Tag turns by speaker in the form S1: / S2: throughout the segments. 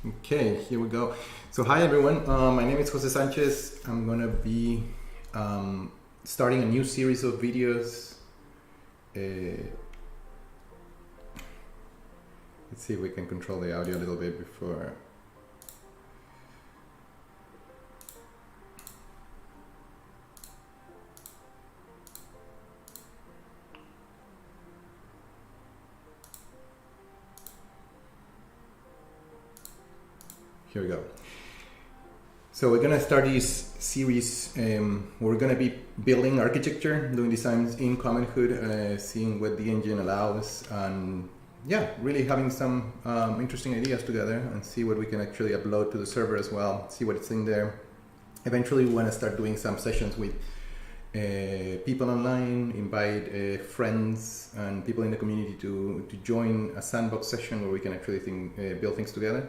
S1: Okay, here we go. So hi everyone, my name is Jose Sanchez. I'm gonna be starting a new series of videos. Let's see if we can control the audio a little bit before. Here we go. So we're gonna start this series. We're gonna be building architecture, doing designs in Common'hood, seeing what the engine allows, and yeah, really having some interesting ideas together, and see what we can actually upload to the server as well. See what's in there. Eventually, we want to start doing some sessions with people online, invite friends and people in the community to join a sandbox session where we can actually build things together.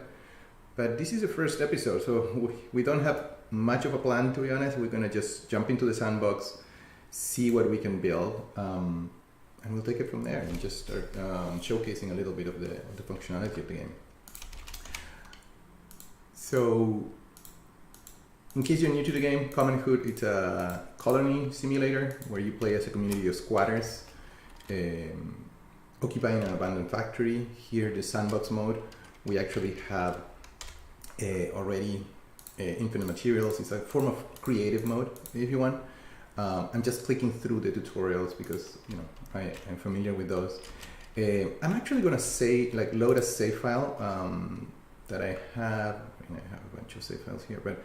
S1: But this is the first episode, so we don't have much of a plan, to be honest. We're gonna just jump into the sandbox, see what we can build, and we'll take it from there and just start showcasing a little bit of the functionality of the game. So, in case you're new to the game, Common'hood, it's a colony simulator where you play as a community of squatters occupying an abandoned factory. Here, the sandbox mode, we actually have already infinite materials. It's a form of creative mode, if you want. I'm just clicking through the tutorials because I am familiar with those. I'm actually going to load a save file that I have. I have a bunch of save files here, but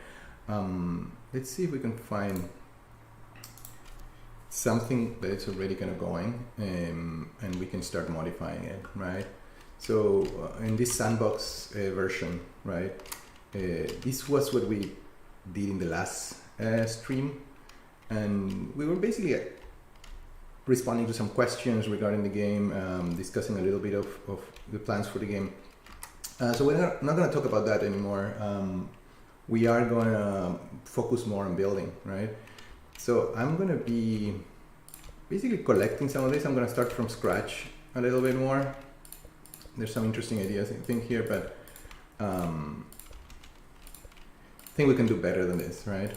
S1: let's see if we can find something that it's already kind of going, and we can start modifying it, right? So in this sandbox version, right, this was what we did in the last stream, and we were basically responding to some questions regarding the game, discussing a little bit of the plans for the game. So we're not going to talk about that anymore. We are going to focus more on building, right? So I'm going to be basically collecting some of this. I'm going to start from scratch a little bit more. There's some interesting ideas I think here, but I think we can do better than this, right?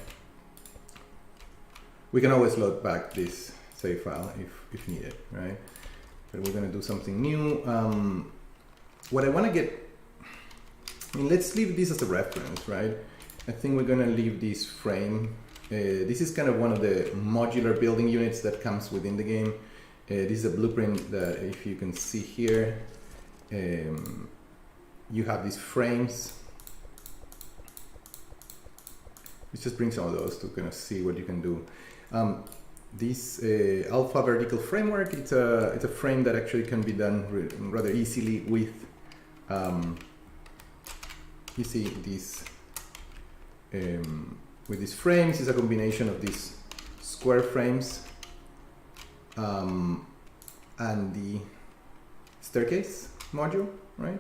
S1: We can always load back this save file if needed, right? But we're going to do something new. What I want to get, let's leave this as a reference, right? I think we're going to leave this frame. This is kind of one of the modular building units that comes within the game. This is a blueprint that, if you can see here, you have these frames. Let's just bring some of those to kind of see what you can do. This alpha vertical framework, it's a frame that actually can be done rather easily with, you see these, with these frames. Is a combination of these square frames and the staircase module, right?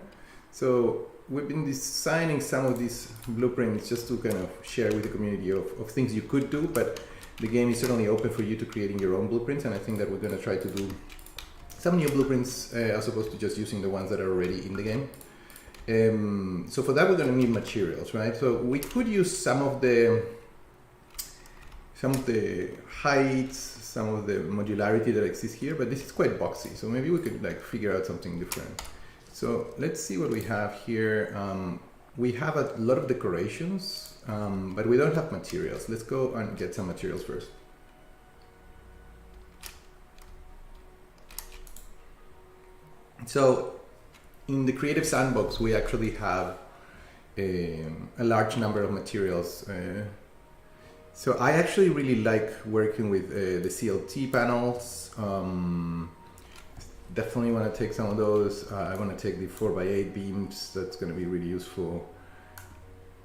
S1: So we've been designing some of these blueprints just to kind of share with the community of things you could do, but the game is certainly open for you to creating your own blueprints, and I think that we're going to try to do some new blueprints as opposed to just using the ones that are already in the game. So for that we're going to need materials, right? So we could use some of the heights, some of the modularity that exists here, but this is quite boxy, so maybe we could figure out something different. So let's see what we have here. We have a lot of decorations, but we don't have materials. Let's go and get some materials first. So in the creative sandbox, we actually have a large number of materials. So I actually really like working with the CLT panels. Definitely want to take some of those. I want to take the 4x8 beams. That's going to be really useful.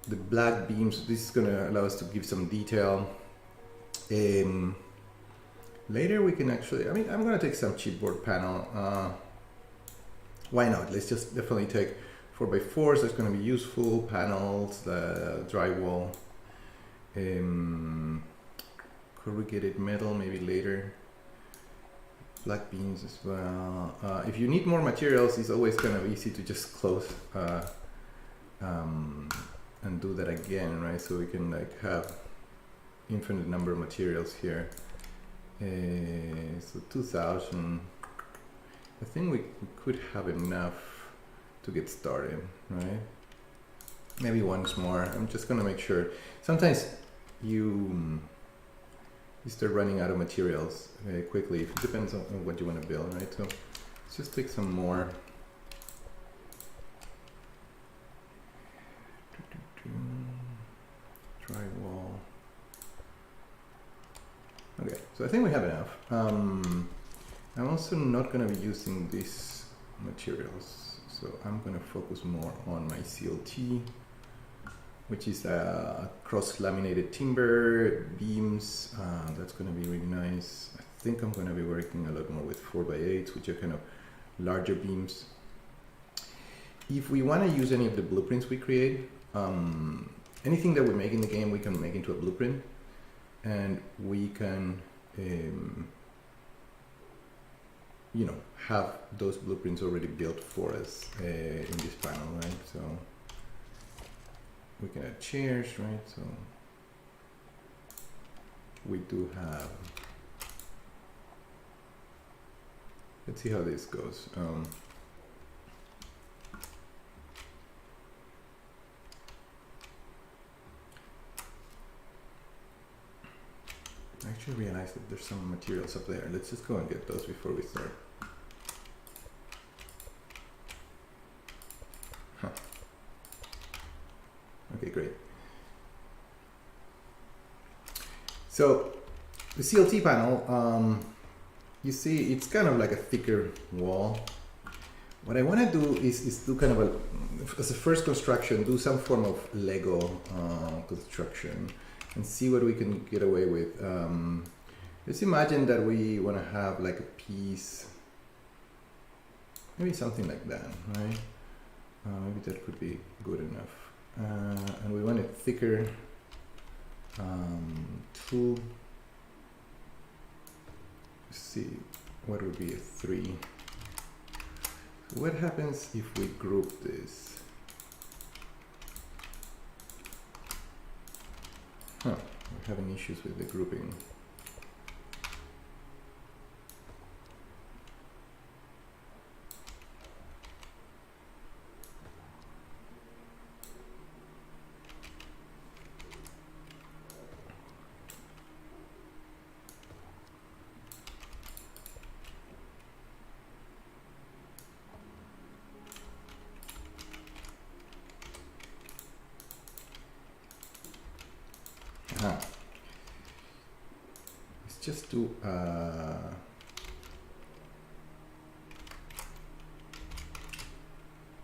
S1: The black beams, this is going to allow us to give some detail. Later we can actually, I'm going to take some chipboard panel. Why not? Let's just definitely take 4x4s. That's going to be useful. Panels, the drywall, corrugated metal, maybe later. Black beams as well. If you need more materials, it's always kind of easy to just close and do that again, right? So we can like have infinite number of materials here. So 2000, I think we could have enough to get started, right? Maybe once more. I'm just gonna make sure. Sometimes you start running out of materials very quickly. It depends on what you want to build, right? So let's just take some more. Drywall. Okay, so I think we have enough. I'm also not going to be using these materials, so I'm going to focus more on my CLT, which is a cross-laminated timber, beams. That's going to be really nice. I think I'm going to be working a lot more with 4x8s, which are kind of larger beams. If we want to use any of the blueprints we create, anything that we make in the game, we can make into a blueprint, and we can, you know, have those blueprints already built for us in this panel, right? So we can add chairs, right? So we do have. Let's see how this goes. I actually realized that there's some materials up there. Let's just go and get those before we start. Huh. Okay, great. So the CLT panel, you see it's kind of like a thicker wall. What I want to do is do kind of as a first construction, do some form of Lego construction and see what we can get away with. Let's imagine that we want to have like a piece, maybe something like that, right? Maybe that could be good enough. And we want it thicker. 2. Let's see, what would be a 3? So what happens if we group this? Huh, we're having issues with the grouping. Let's just do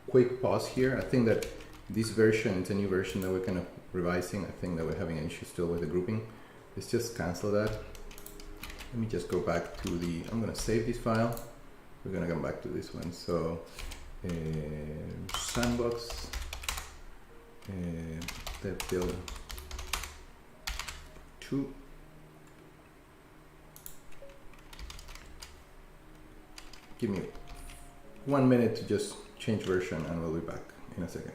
S1: quick pause here. I think that this version, it's a new version that we're kind of revising. I think that we're having an issue still with the grouping. Let's just cancel that. Let me just go back to the, I'm going to save this file. We're going to come back to this one. So sandbox, dev build 2. Give me 1 minute to just change version and we'll be back in a second.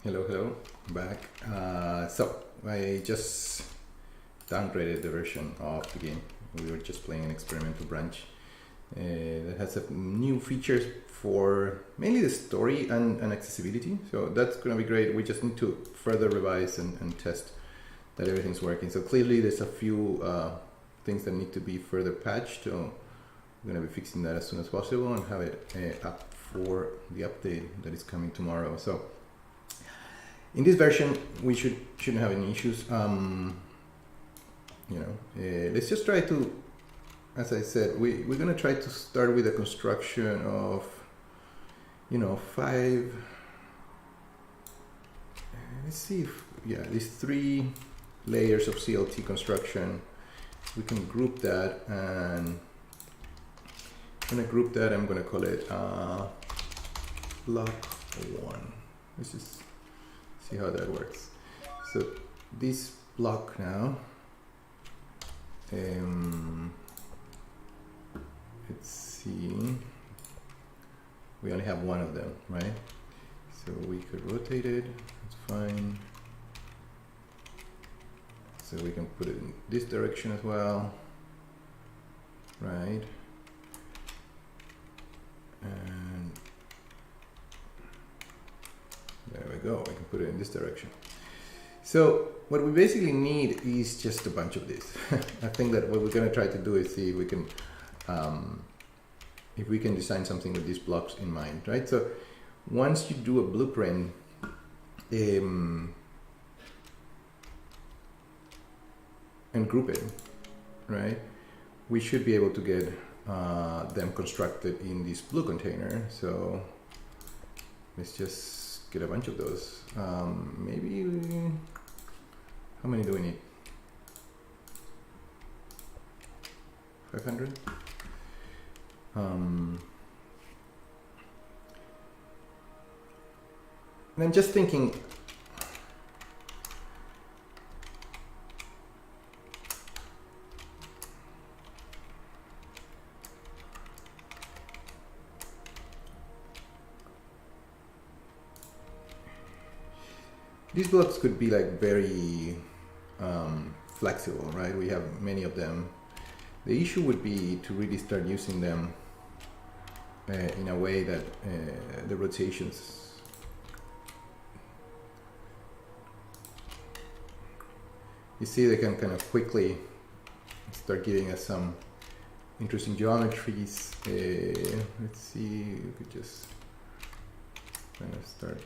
S1: Hello, back. So I just downgraded the version of the game. We were just playing an experimental branch that has new features for mainly the story and accessibility. So that's going to be great. We just need to further revise and test that everything's working. So clearly there's a few things that need to be further patched. So I'm going to be fixing that as soon as possible and have it up for the update that is coming tomorrow. So in this version, we shouldn't have any issues. Let's just try to, as I said, we're gonna try to start with a construction of, 5. Let's see if these 3 layers of CLT construction. We can group that, and I'm gonna group that. I'm gonna call it block 1. Let's just see how that works. So this block now, let's see, we only have one of them, right? So we could rotate it, it's fine. So we can put it in this direction as well, right? And there we go, we can put it in this direction. So what we basically need is just a bunch of this. I think that what we're going to try to do is see if we can design something with these blocks in mind, right? So once you do a blueprint, and group it, right, we should be able to get them constructed in this blue container. So let's just get a bunch of those. How many do we need? 500? And I'm just thinking, these blocks could be like very flexible, right? We have many of them. The issue would be to really start using them in a way that the rotations, you see, they can kind of quickly start giving us some interesting geometries. Let's see, we could just kind of start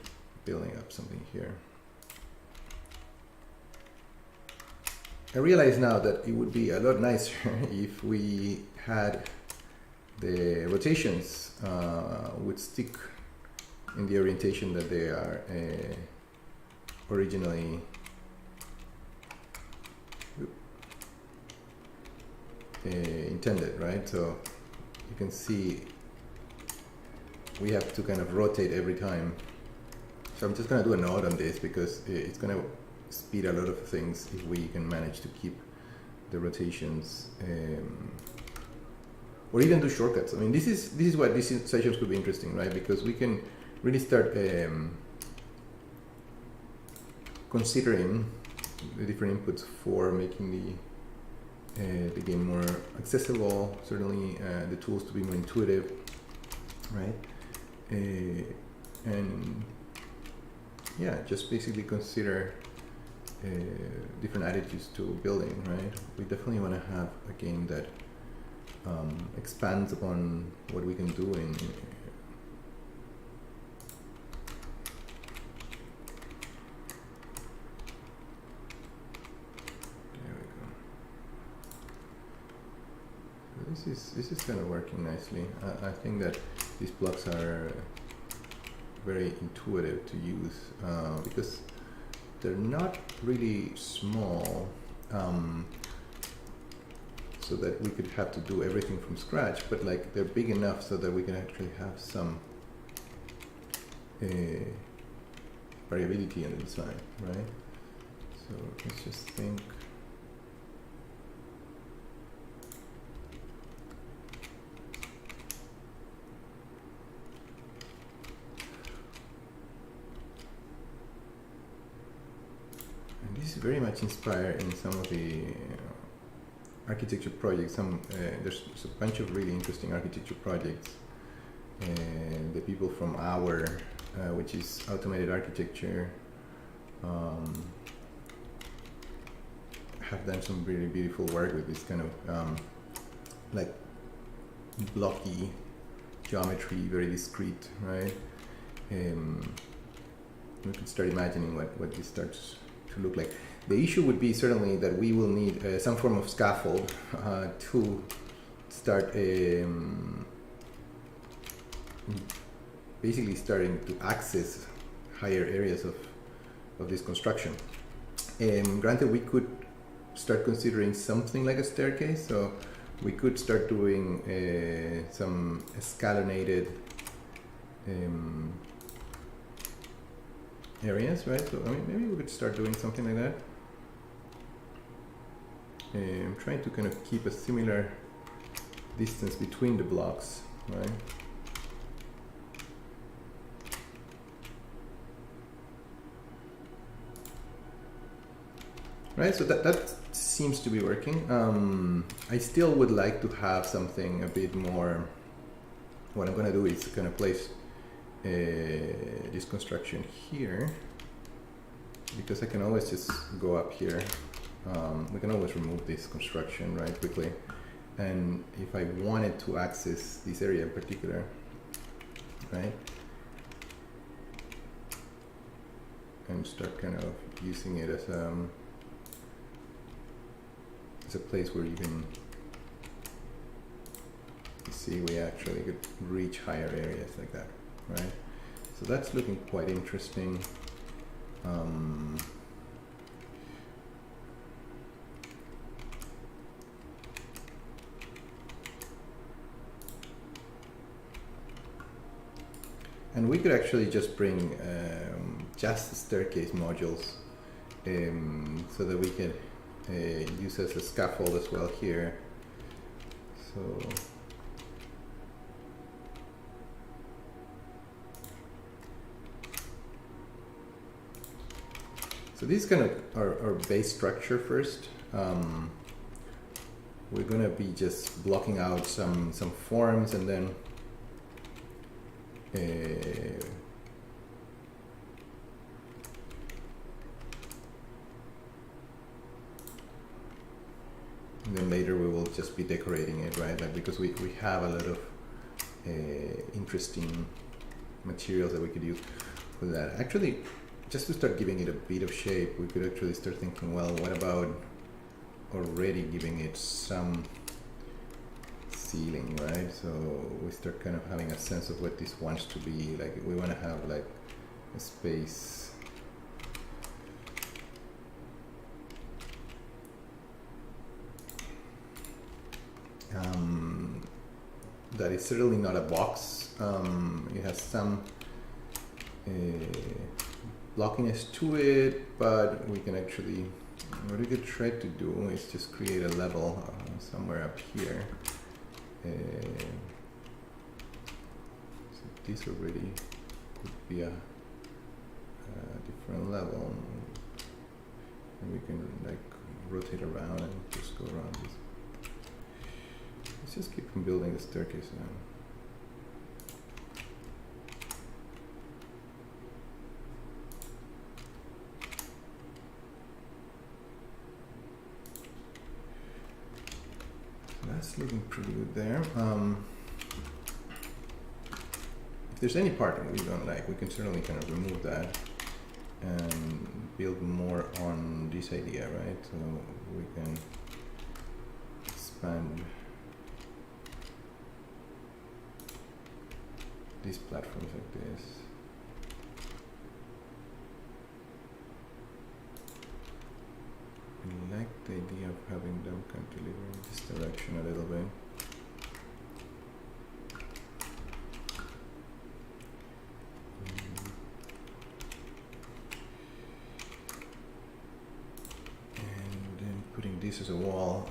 S1: building up something here. I realize now that it would be a lot nicer if we had the rotations would stick in the orientation that they are originally intended, right? So you can see we have to kind of rotate every time. So I'm just going to do a note on this because it's going to speed a lot of things if we can manage to keep the rotations, or even do shortcuts. I mean, this is why these sessions could be interesting, right? Because we can really start considering the different inputs for making the game more accessible. Certainly, the tools to be more intuitive, right? And yeah, just basically consider different attitudes to building, right? We definitely want to have a game that expands upon what we can do in there we go. So this is kind of working nicely. I think that these blocks are very intuitive to use because they're not really small, so that we could have to do everything from scratch, but like they're big enough so that we can actually have some variability in the design, right? So let's just think. very much inspired in some of the architecture projects. There's a bunch of really interesting architecture projects. The people from which is automated architecture, have done some really beautiful work with this kind of like blocky geometry, very discrete, right? We could start imagining what this starts to look like. The issue would be certainly that we will need some form of scaffold to start basically starting to access higher areas of this construction. Granted, we could start considering something like a staircase, so we could start doing some escalonated areas, right? So I mean, maybe we could start doing something like that. I'm trying to kind of keep a similar distance between the blocks, right? Right, so that seems to be working. I still would like to have something a bit more. What I'm going to do is kind of place this construction here, because I can always just go up here. We can always remove this construction right quickly, and if I wanted to access this area in particular, right, and start kind of using it as a place where you can see we actually could reach higher areas like that, right? So that's looking quite interesting. And we could actually just bring just staircase modules so that we can use as a scaffold as well here. So this is kind of our base structure first. We're gonna be just blocking out some forms, and then later we will just be decorating it, right? Like, because we have a lot of interesting materials that we could use for that. Actually, just to start giving it a bit of shape, we could actually start thinking, well, what about already giving it some ceiling, right? So we start kind of having a sense of what this wants to be. Like, we want to have like a space that is certainly not a box. It has some blockiness to it, but we can actually, what we could try to do is just create a level somewhere up here. So this already could be a different level, and we can like rotate around and just go around this. Let's just keep on building the staircase now. That's looking pretty good there. If there's any part that we don't like, we can certainly kind of remove that and build more on this idea, right? So we can expand these platforms like this. I like the idea of having them cantilever in this direction a little bit. And then putting this as a wall.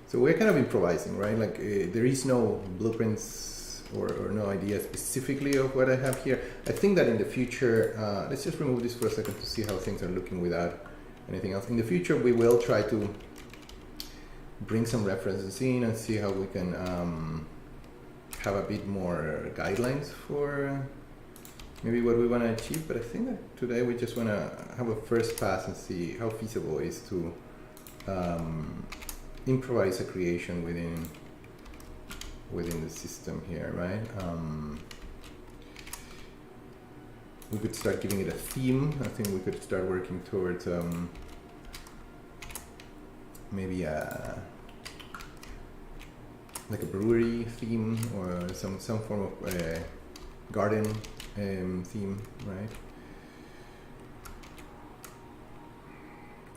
S1: So we're kind of improvising, right? Like there is no blueprints or no idea specifically of what I have here. I think that in the future, let's just remove this for a second to see how things are looking without anything else. In the future, we will try to bring some references in and see how we can have a bit more guidelines for maybe what we want to achieve. But I think that today we just want to have a first pass and see how feasible it is to improvise a creation within the system here, right? We could start giving it a theme. I think we could start working towards maybe like a brewery theme or some form of garden theme, right?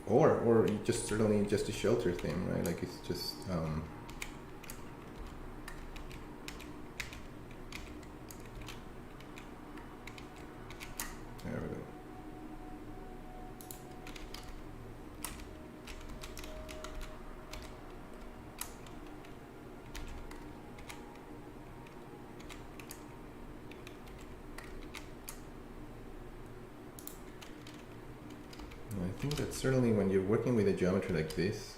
S1: Or just certainly just a shelter theme, right? Like it's just there we go. I think that certainly when you're working with a geometry like this,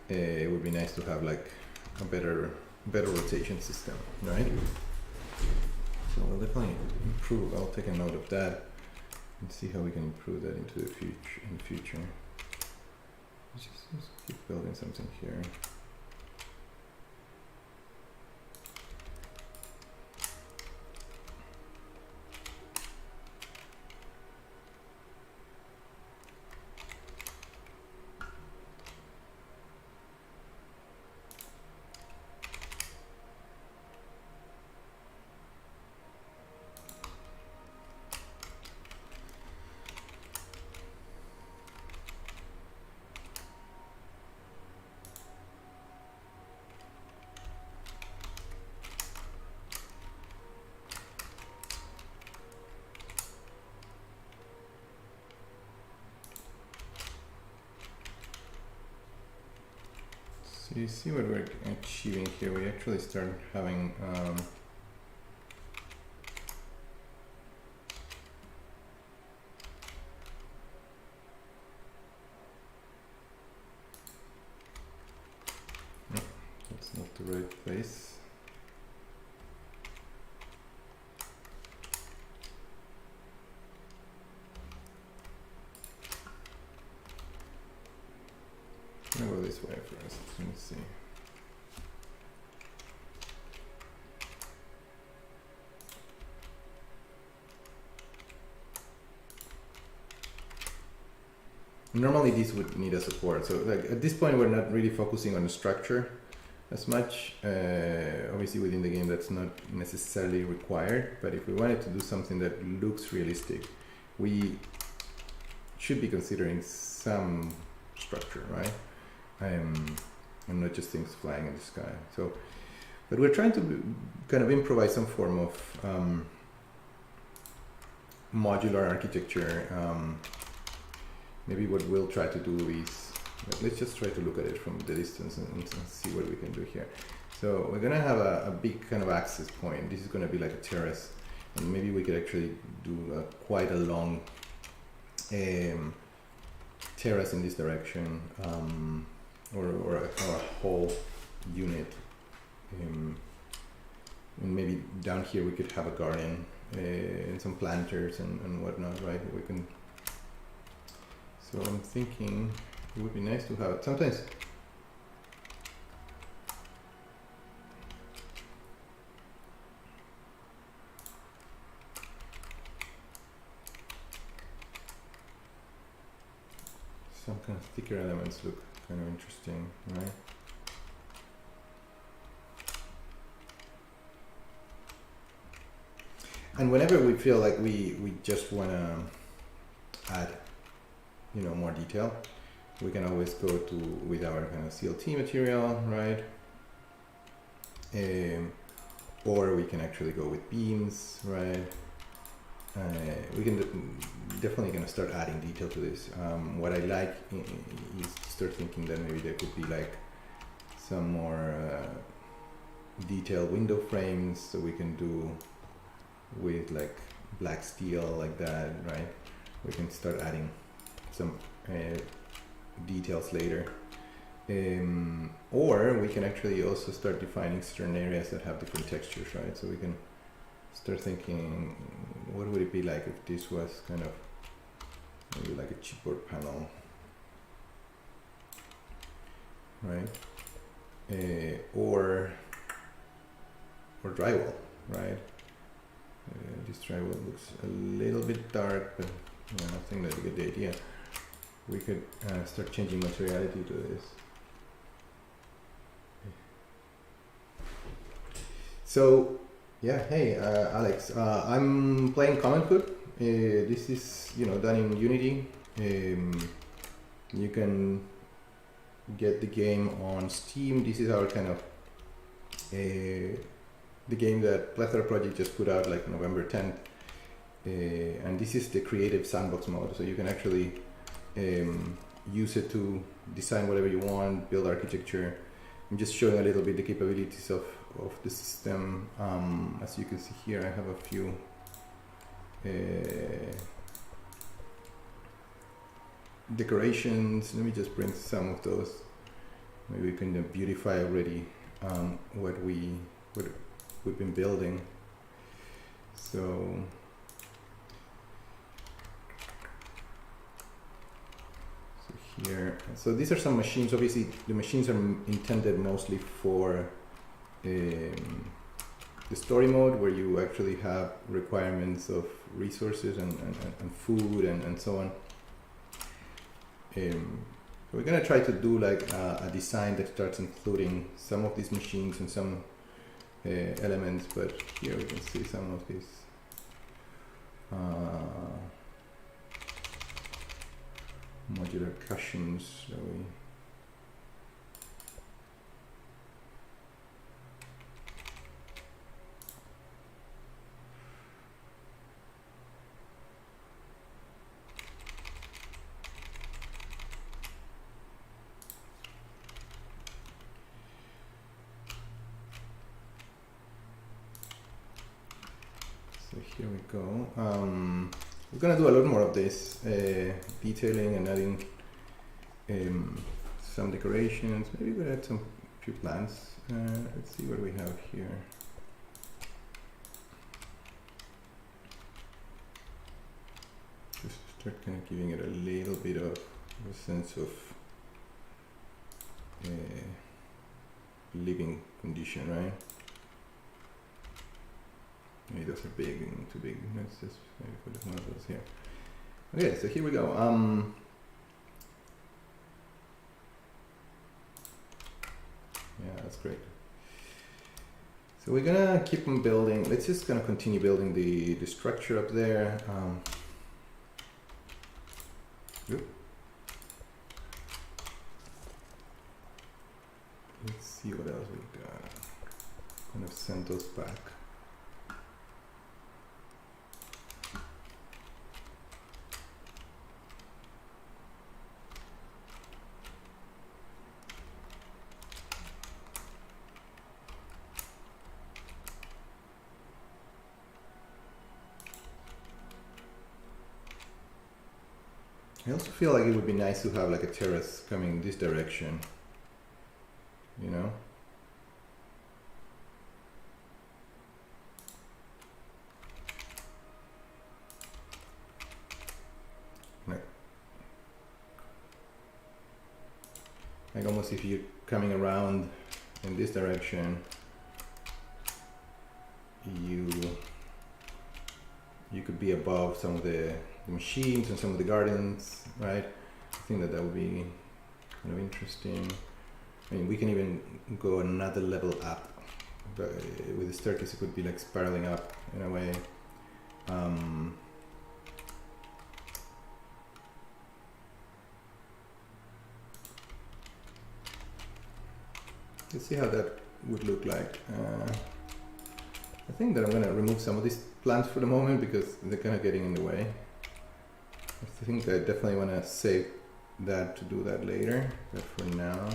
S1: it would be nice to have like a better rotation system, right? So we'll definitely improve. I'll take a note of that and see how we can improve that into the future. Let's just keep building something here. So you see what we're achieving here. We actually start having no, that's not the right place. I'll go this way first. Let's see. Normally these would need a support. So like at this point we're not really focusing on the structure as much. Obviously within the game that's not necessarily required, but if we wanted to do something that looks realistic, we should be considering some structure, right? And not just things flying in the sky. So, but we're trying to kind of improvise some form of modular architecture. Maybe what we'll try to do is, let's just try to look at it from the distance and see what we can do here. So we're gonna have a big kind of access point. This is gonna be like a terrace, and maybe we could actually do quite a long terrace in this direction. Or a whole unit, and maybe down here we could have a garden and some planters and whatnot, right? We can. So I'm thinking it would be nice to have sometimes. Some kind of thicker elements look kind of interesting, right? And whenever we feel like we just want to add, you know, more detail, we can always go to with our kind of CLT material, right? Or we can actually go with beams, right? We can definitely gonna start adding detail to this. What I like is to start thinking that maybe there could be like some more detailed window frames, so we can do with like black steel like that, right? We can start adding some details later. Or we can actually also start defining certain areas that have different textures, right? So we can start thinking, what would it be like if this was kind of maybe like a chipboard panel, right? Or drywall, right? This drywall looks a little bit dark, but I think that's a good idea. We could start changing materiality to this. So yeah, hey Alex, I'm playing Common'hood. This is done in Unity. You can get the game on Steam. This is our kind of the game that Plethora Project just put out like November 10th. And this is the creative sandbox mode, so you can actually use it to design whatever you want, build architecture. I'm just showing a little bit the capabilities of the system. As you can see here, I have a few decorations. Let me just bring some of those. Maybe we can beautify already what we've been building. So here, so these are some machines. Obviously, the machines are intended mostly for the story mode, where you actually have requirements of resources and food and so on. We're gonna try to do like a design that starts including some of these machines and some elements, but here we can see some of these modular cushions that we here we go. We're gonna do a lot more of this detailing and adding some decorations. Maybe we'll add some few plants. Let's see what we have here. Just start kind of giving it a little bit of a sense of living condition, right? Maybe those are big and too big. Let's just maybe put one of those here. Okay, so here we go. Yeah, that's great. So we're gonna keep on building. Let's just gonna continue building the structure up there. Let's see what else we got. Kind of send those back. I also feel like it would be nice to have like a terrace coming this direction, you know? Like almost if you're coming around in this direction, you could be above some of the machines and some of the gardens, right? I think that would be kind of interesting. I mean, we can even go another level up, but with the staircase it could be like spiraling up in a way. Let's see how that would look like. I think that I'm going to remove some of these plants for the moment because they're kind of getting in the way. I think I definitely want to save that to do that later, but for now.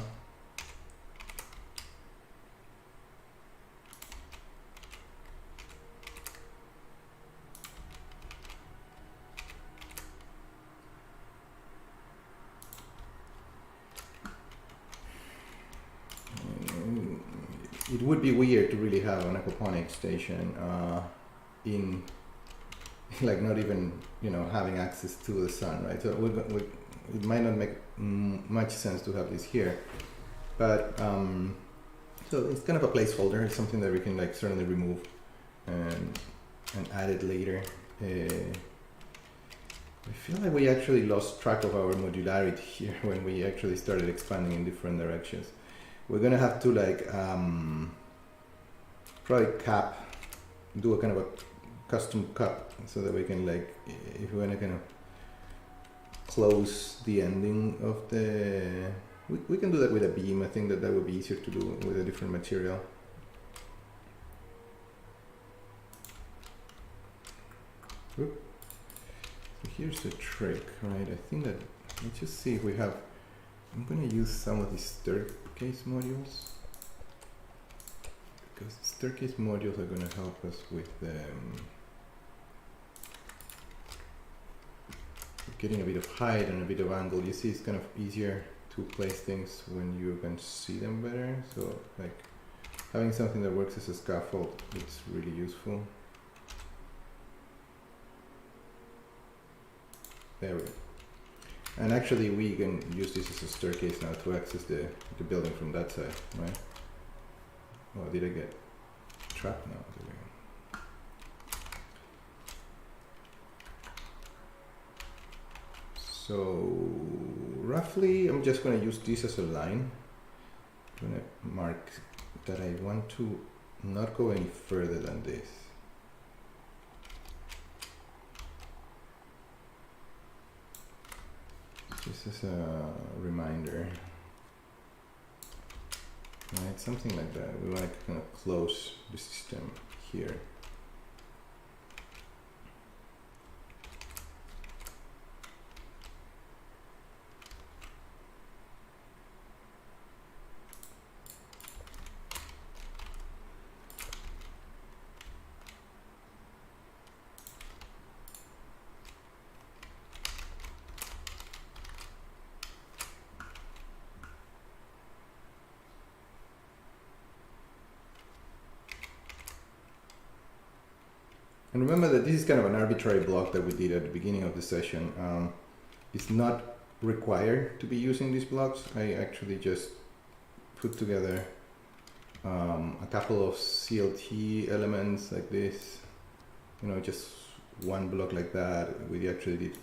S1: it would be weird to really have an aquaponics station in like not even having access to the sun, right? So it might not make much sense to have this here, but so it's kind of a placeholder. It's something that we can like certainly remove and add it later. I feel like we actually lost track of our modularity here when we actually started expanding in different directions. We're gonna have to like probably do a kind of a custom cap so that we can like, if we wanna kind of close the ending of the, we can do that with a beam. I think that would be easier to do with a different material. Oop. So here's the trick, right? I think that, let's just see if we have, I'm going to use some of these staircase modules, because staircase modules are going to help us with getting a bit of height and a bit of angle. You see, it's kind of easier to place things when you can see them better. So like having something that works as a scaffold, it's really useful. There we go. And actually we can use this as a staircase now to access the building from that side, right? Oh, did I get trapped now? There we go. So roughly I'm just going to use this as a line. I'm going to mark that I want to not go any further than this. This is a reminder, right? Something like that. We want to kind of close the system here. And remember that this is kind of an arbitrary block that we did at the beginning of the session. It's not required to be using these blocks. I actually just put together a couple of CLT elements like this, just one block like that. We actually did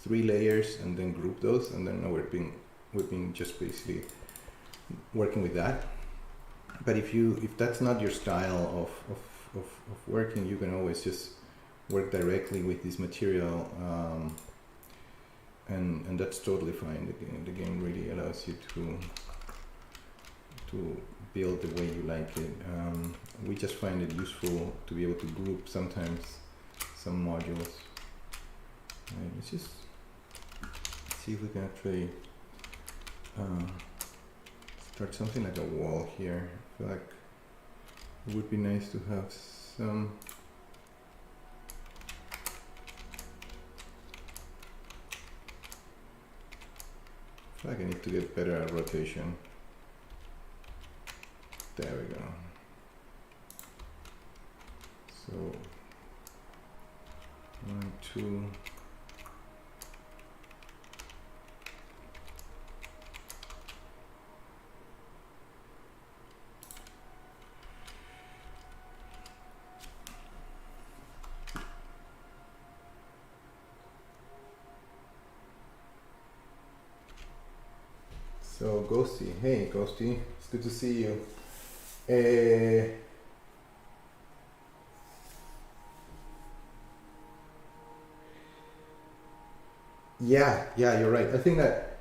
S1: 3 layers and then grouped those, and then now we've been just basically working with that. But if that's not your style of working, you can always just work directly with this material, and that's totally fine. The game really allows you to build the way you like it. We just find it useful to be able to group sometimes some modules. Right, let's just see if we can actually start something like a wall here. I feel like it would be nice to have some I feel like I need to get better at rotation. There we go. So 1, 2. So Ghosty, hey Ghosty, it's good to see you. Yeah, you're right. I think that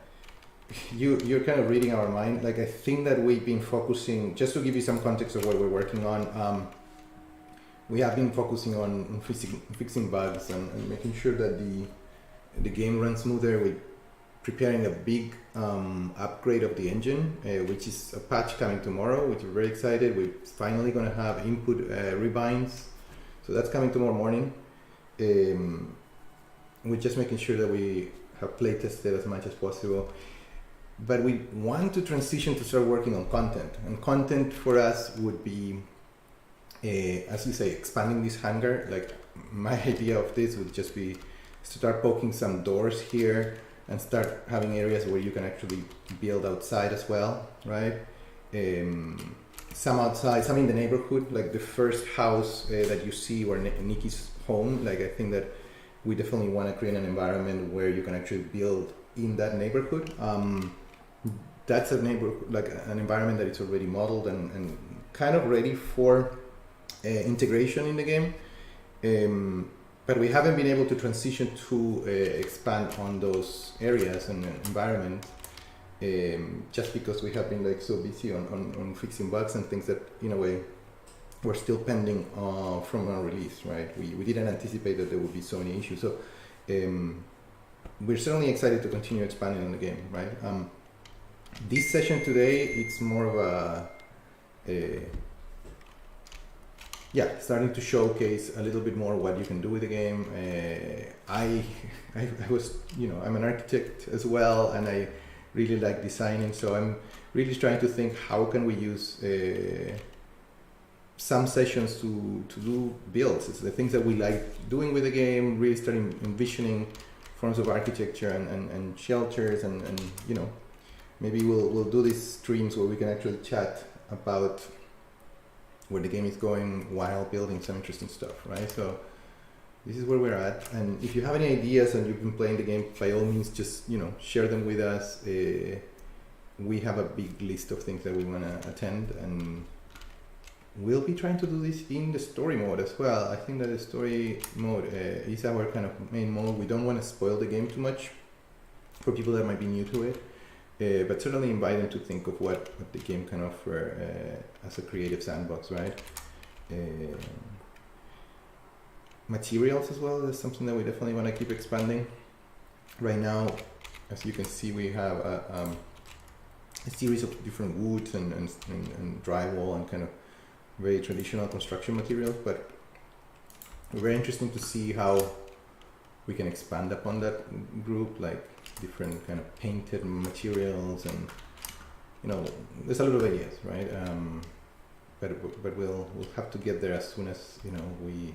S1: you're kind of reading our mind. Like I think that we've been focusing, just to give you some context of what we're working on, we have been focusing on fixing bugs and making sure that the game runs smoother. We're preparing a big upgrade of the engine, which is a patch coming tomorrow, which we're very excited. We're finally going to have input rebinds. So that's coming tomorrow morning. We're just making sure that we have play tested as much as possible. but we want to transition to start working on content. And content for us would be, as you say, expanding this hangar. Like my idea of this would just be start poking some doors here and start having areas where you can actually build outside as well, right? Some outside, some in the neighborhood, like the first house that you see where Nikki's home. Like I think that we definitely want to create an environment where you can actually build in that neighborhood. That's a neighborhood, like an environment that is already modeled and kind of ready for integration in the game. But we haven't been able to transition to expand on those areas and environments just because we have been like so busy on fixing bugs and things that in a way we're still pending from our release, right? We didn't anticipate that there would be so many issues. So we're certainly excited to continue expanding on the game, right? This session today, it's more of starting to showcase a little bit more what you can do with the game. I was, I'm an architect as well, and I really like designing, so I'm really trying to think how can we use some sessions to do builds. It's the things that we like doing with the game, really starting envisioning forms of architecture and shelters and maybe we'll do these streams where we can actually chat about where the game is going while building some interesting stuff, right? So this is where we're at, and if you have any ideas and you've been playing the game, by all means just share them with us. We have a big list of things that we want to attend, and we'll be trying to do this in the story mode as well. I think that the story mode is our kind of main mode. We don't want to spoil the game too much for people that might be new to it, but certainly invite them to think of what the game can offer as a creative sandbox, right? Materials as well is something that we definitely want to keep expanding. Right now, as you can see, we have a series of different woods and drywall and kind of very traditional construction materials, but very interesting to see how we can expand upon that group, like different kind of painted materials, and there's a lot of ideas, right? But we'll have to get there as soon as we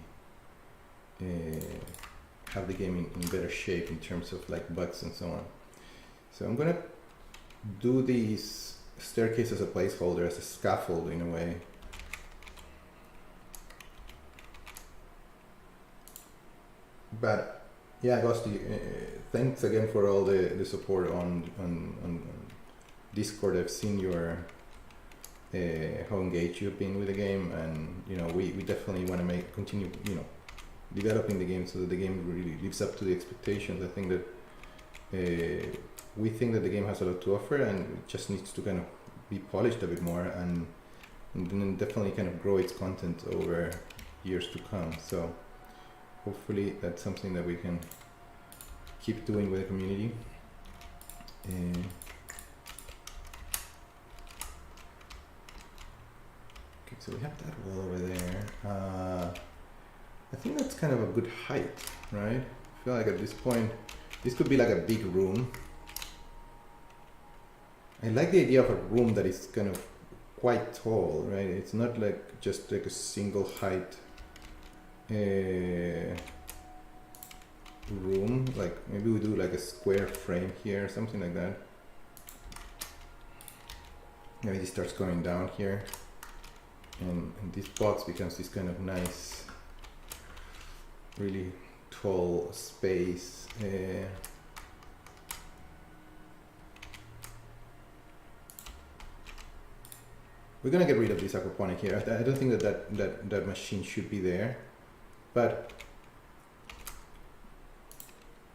S1: have the game in better shape in terms of like bugs and so on. So I'm gonna do these staircase as a placeholder, as a scaffold in a way. But yeah, Ghosty, thanks again for all the support on Discord. I've seen your how engaged you've been with the game, and we definitely want to continue developing the game so that the game really lives up to the expectations. I think that we think that the game has a lot to offer, and it just needs to kind of be polished a bit more, and then definitely kind of grow its content over years to come. So hopefully that's something that we can keep doing with the community. Okay, so we have that wall over there. I think that's kind of a good height, right? I feel like at this point, this could be like a big room. I like the idea of a room that is kind of quite tall, right? It's not like just like a single height room. Like maybe we do like a square frame here, something like that. Maybe it starts going down here, and this box becomes this kind of nice, really tall space. We're gonna get rid of this aquaponic here. I don't think that machine should be there, but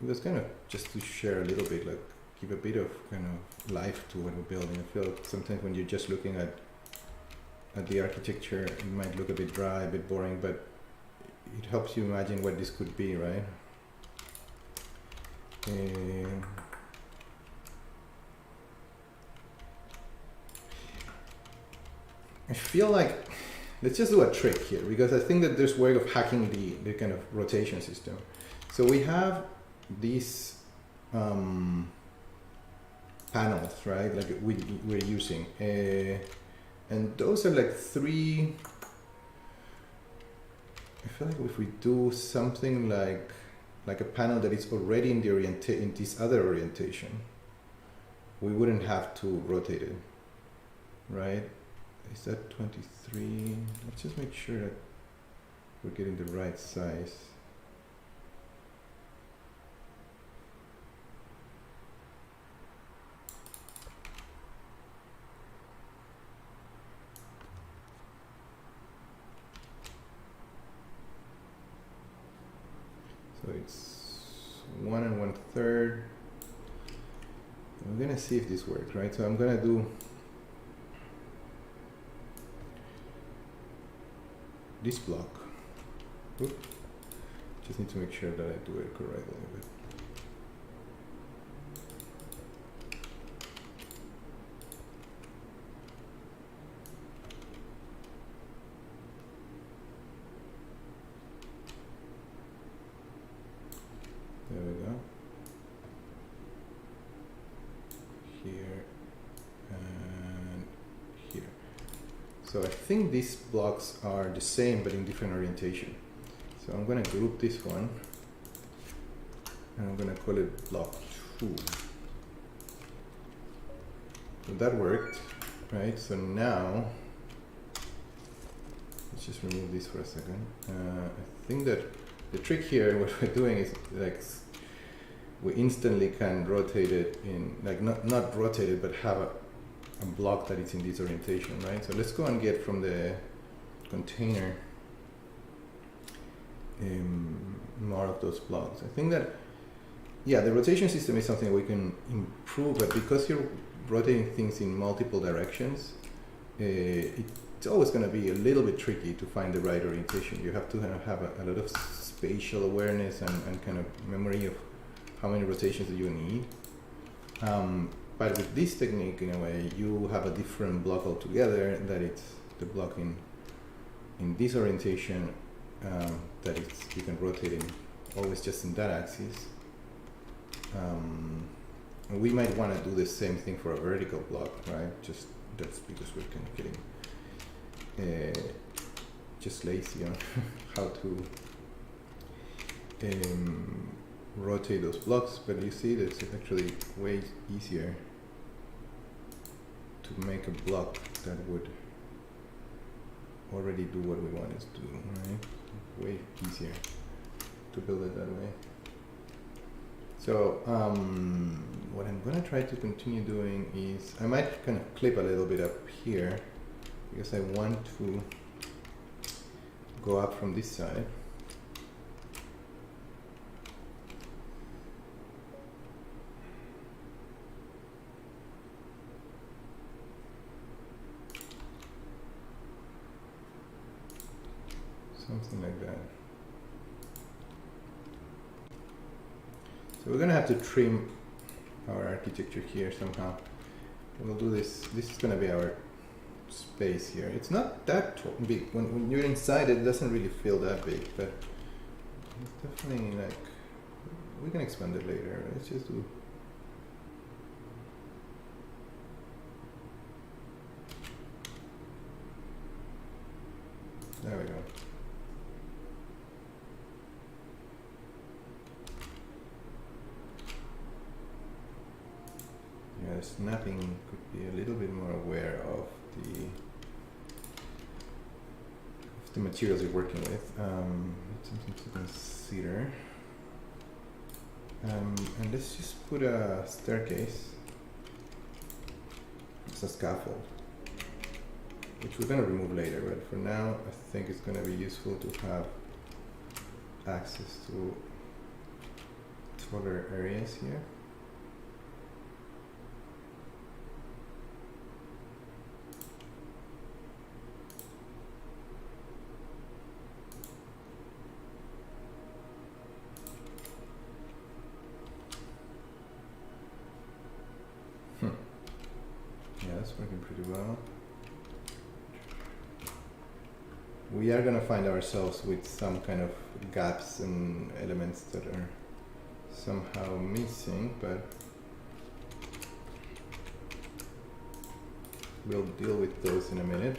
S1: it was kind of just to share a little bit, like give a bit of kind of life to what we're building. I feel like sometimes when you're just looking at the architecture, it might look a bit dry, a bit boring, but it helps you imagine what this could be, right? I feel like let's just do a trick here, because I think that there's a way of hacking the kind of rotation system. So we have these panels, right? Like we're using, and those are like three. I feel like if we do something like a panel that is already in the in this other orientation, we wouldn't have to rotate it, right? Is that 23? Let's just make sure that we're getting the right size. So it's 1 1/3. We're gonna see if this works, right? So I'm gonna do this block. Oop. Just need to make sure that I do it correctly. There we go. Here and here. So I think these blocks are the same but in different orientation. So I'm going to group this one and I'm going to call it block 2. So that worked, right? So now let's just remove this for a second. I think that the trick here, what we're doing is like we instantly can rotate it in, like not rotate it, but have a block that is in this orientation, right? So let's go and get from the container more of those blocks. I think that, yeah, the rotation system is something we can improve, but because you're rotating things in multiple directions, it's always going to be a little bit tricky to find the right orientation. You have to kind of have a lot of spatial awareness and kind of memory of how many rotations do you need. But with this technique, in a way, you have a different block altogether, that it's the block in this orientation, that you can rotate it always just in that axis. And we might want to do the same thing for a vertical block, right? Just that's because we're kind of getting just lazy on how to rotate those blocks, but you see that it's actually way easier to make a block that would already do what we want it to do, right? Way easier to build it that way. So what I'm gonna try to continue doing is, I might kind of clip a little bit up here because I want to go up from this side. Something like that. So we're gonna have to trim our architecture here somehow. We'll do this. This is gonna be our space here. It's not that big. When you're inside, it doesn't really feel that big, but it's definitely like, we can expand it later. Let's just do. There we go. Yeah, snapping could be a little bit more aware of the materials you're working with. Something to consider. And let's just put a staircase as a scaffold, which we're going to remove later, but for now I think it's going to be useful to have access to taller areas here. Yeah, that's working pretty well. We are going to find ourselves with some kind of gaps and elements that are somehow missing, but we'll deal with those in a minute.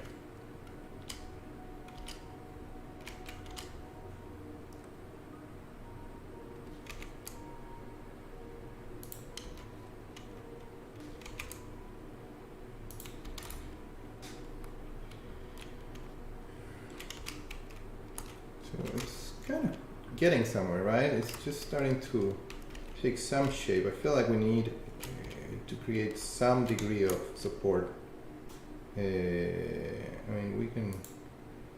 S1: So it's kind of getting somewhere, right? It's just starting to take some shape. I feel like we need to create some degree of support. I mean, we can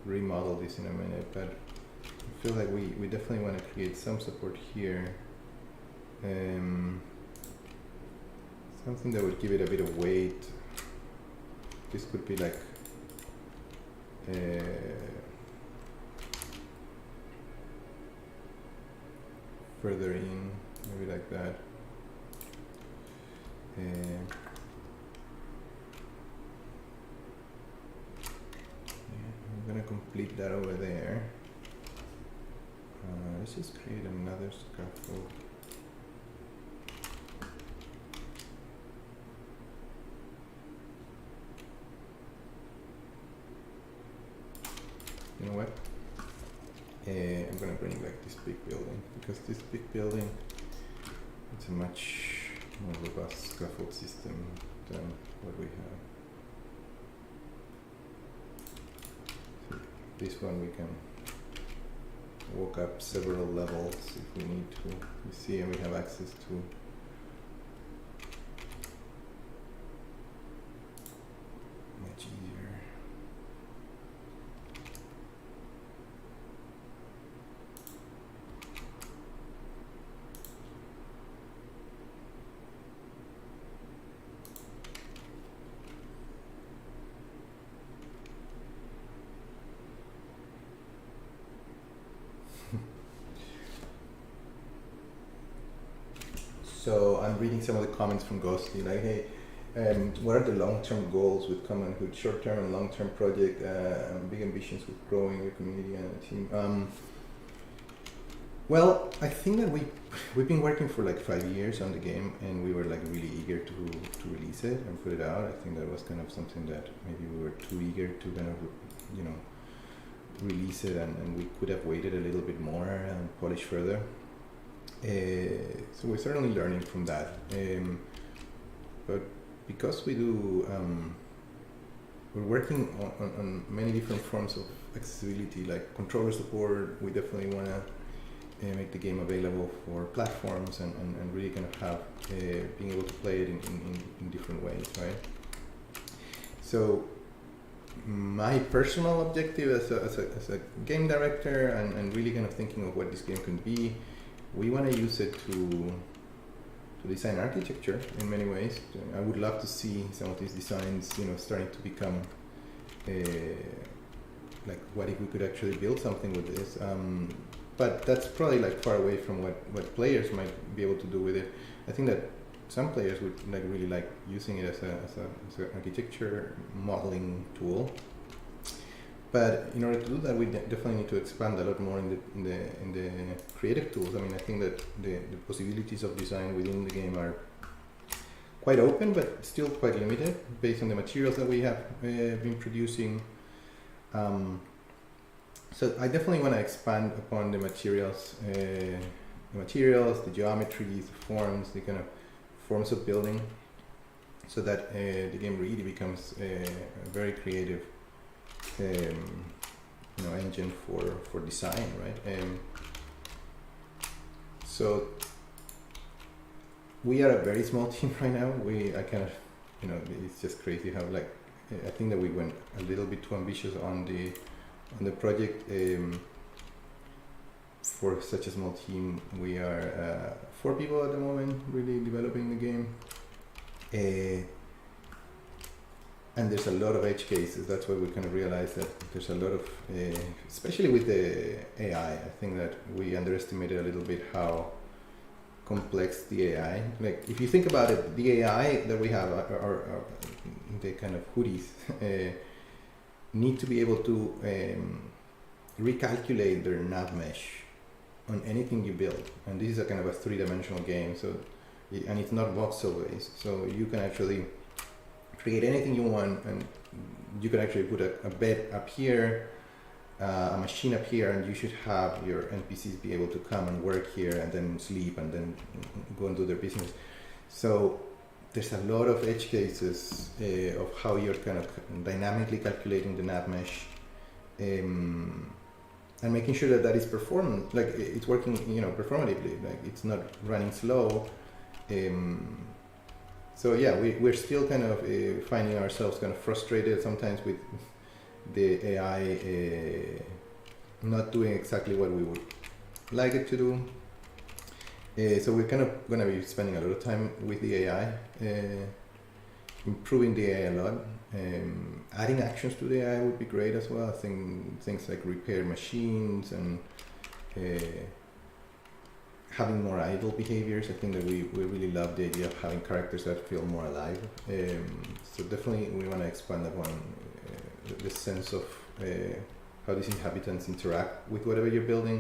S1: remodel this in a minute, but I feel like we definitely want to create some support here. Something that would give it a bit of weight. This could be like further in, maybe like that. Yeah, I'm gonna complete that over there. Let's just create another scaffold. You know what? I'm gonna bring back this big building, because this big building, it's a much more robust scaffold system than what we have. So this one we can walk up several levels if we need to. You see, and we have access to much easier. So I'm reading some of the comments from Ghosty, like, hey, what are the long-term goals with Common'hood, short-term and long-term project, big ambitions with growing your community and a team? Well, I think that we've been working for like 5 years on the game, and we were like really eager to release it and put it out. I think that was kind of something that maybe we were too eager to kind of, you know, release it, and we could have waited a little bit more and polish further. So we're certainly learning from that, but because we do, we're working on many different forms of accessibility, like controller support. We definitely want to make the game available for platforms and really kind of have being able to play it in different ways, right? So my personal objective as a game director and really kind of thinking of what this game can be, we want to use it to design architecture in many ways. I would love to see some of these designs, you know, starting to become like, what if we could actually build something with this? But that's probably like far away from what players might be able to do with it. I think that some players would like really like using it as an architecture modeling tool. But in order to do that, we definitely need to expand a lot more in the creative tools. I mean, I think that the possibilities of design within the game are quite open, but still quite limited based on the materials that we have been producing. So I definitely want to expand upon the materials, the geometries, the forms, the kind of forms of building, so that the game really becomes a very creative engine for design, right? So we are a very small team right now. I kind of, it's just crazy how, like, I think that we went a little bit too ambitious on the project. For such a small team, we are 4 people at the moment, really developing the game. And there's a lot of edge cases. That's why we kind of realized that there's a lot of, especially with the AI, I think that we underestimated a little bit how complex the AI. Like, if you think about it, the AI that we have are the kind of hoodies need to be able to recalculate their nav mesh on anything you build. And this is a kind of a 3-dimensional game, so and it's not voxel based, so you can actually create anything you want, and you can actually put a bed up here, a machine up here, and you should have your NPCs be able to come and work here and then sleep and then go and do their business. So there's a lot of edge cases of how you're kind of dynamically calculating the nav mesh, and making sure that that is performant, like it's working, performatively, like it's not running slow. So yeah, we're still kind of finding ourselves kind of frustrated sometimes with the AI not doing exactly what we would like it to do. So we're kind of going to be spending a lot of time with the AI, improving the AI a lot. Adding actions to the AI would be great as well. I think things like repair machines and having more idle behaviors. I think that we really love the idea of having characters that feel more alive. So definitely we want to expand upon the sense of how these inhabitants interact with whatever you're building.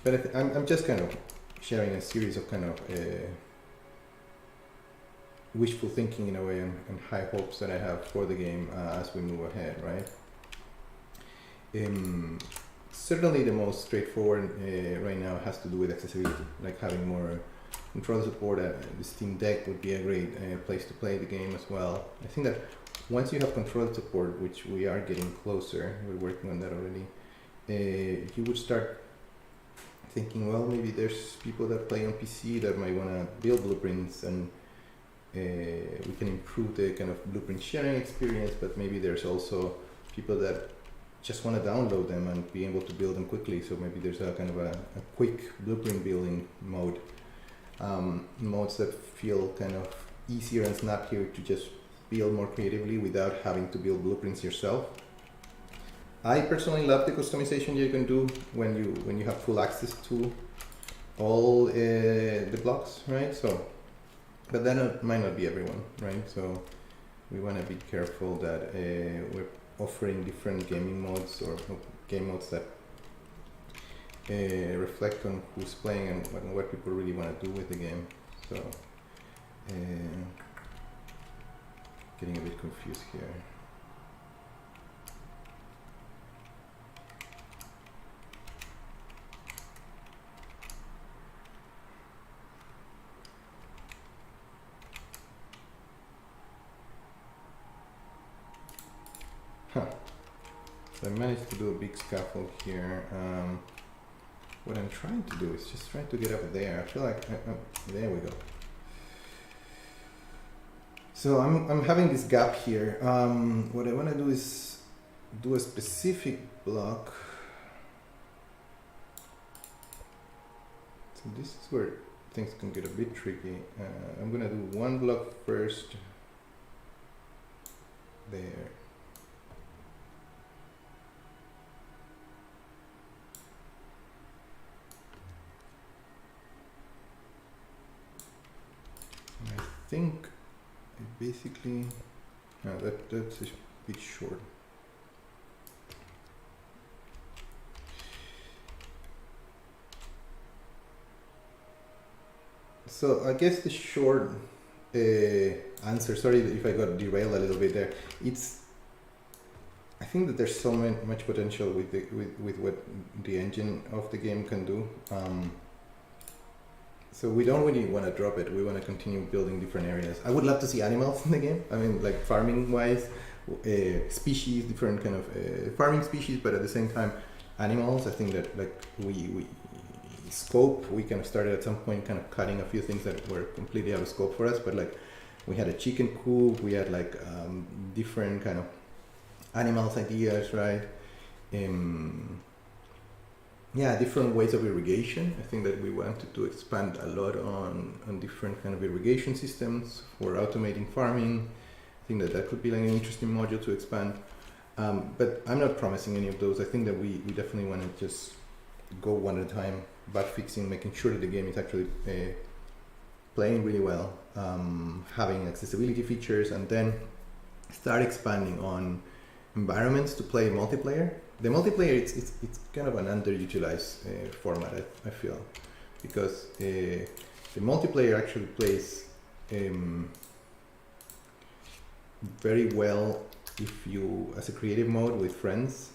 S1: But I'm just kind of sharing a series of kind of wishful thinking in a way, and high hopes that I have for the game as we move ahead, right? Certainly the most straightforward right now has to do with accessibility, like having more control support. The Steam Deck would be a great place to play the game as well. I think that once you have control support, which we are getting closer, we're working on that already, you would start thinking, well, maybe there's people that play on PC that might want to build blueprints, and we can improve the kind of blueprint sharing experience, but maybe there's also people that just want to download them and be able to build them quickly. So maybe there's a kind of a quick blueprint building mode, modes that feel kind of easier and snappier to just build more creatively without having to build blueprints yourself. I personally love the customization you can do when you have full access to all the blocks, right? So, but that might not be everyone, right? So we want to be careful that we're offering different gaming modes or game modes that reflect on who's playing and what people really want to do with the game. So getting a bit confused here. So I managed to do a big scaffold here. What I'm trying to do is just trying to get up there. I feel like, there we go. So I'm having this gap here. What I want to do is do a specific block. So this is where things can get a bit tricky. I'm going to do one block first. There. I think basically that's a bit short. So I guess the short answer, sorry if I got derailed a little bit there, I think that there's so much potential with what the engine of the game can do. So we don't really want to drop it. We want to continue building different areas. I would love to see animals in the game. I mean, like farming wise, species, different kind of farming species, but at the same time, animals. I think that like we scope, we kind of started at some point kind of cutting a few things that were completely out of scope for us. But like we had a chicken coop, we had like different kind of animals ideas, right? Yeah, different ways of irrigation. I think that we wanted to expand a lot on different kind of irrigation systems for automating farming. I think that could be like an interesting module to expand. But I'm not promising any of those. I think that we definitely want to just go one at a time, bug fixing, making sure that the game is actually playing really well, having accessibility features, and then start expanding on environments to play multiplayer. The multiplayer, it's kind of an underutilized format, I feel, because the multiplayer actually plays very well if you, as a creative mode with friends.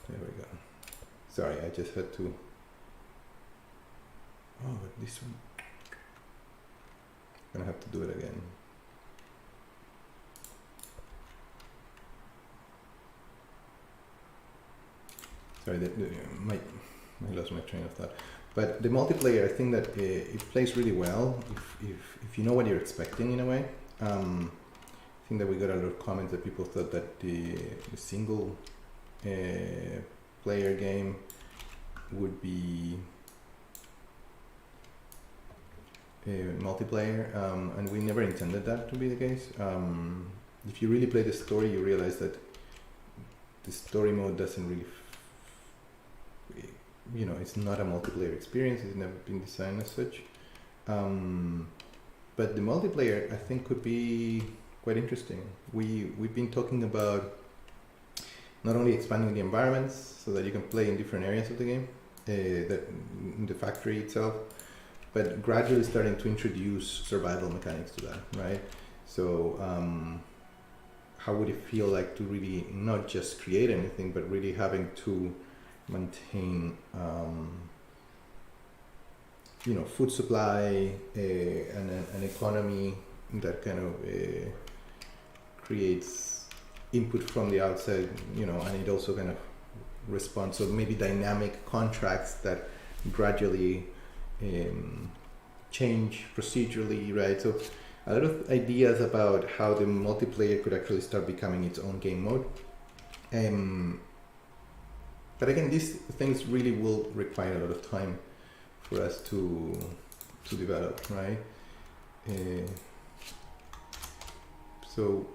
S1: There we go. Sorry, I just had to. Oh, but this one. I'm gonna have to do it again. Sorry, I lost my train of thought. But the multiplayer, I think that it plays really well if you know what you're expecting in a way. I think that we got a lot of comments that people thought that the single player game would be multiplayer, and we never intended that to be the case. If you really play the story, you realize that the story mode doesn't really, it's not a multiplayer experience. It's never been designed as such. But the multiplayer, I think, could be quite interesting. We've been talking about not only expanding the environments so that you can play in different areas of the game, in the factory itself, but gradually starting to introduce survival mechanics to that, right? So how would it feel like to really not just create anything, but really having to maintain food supply, an economy that kind of creates input from the outside, and it also kind of responds. So maybe dynamic contracts that gradually change procedurally, right? So a lot of ideas about how the multiplayer could actually start becoming its own game mode. But again, these things really will require a lot of time for us to develop, right? So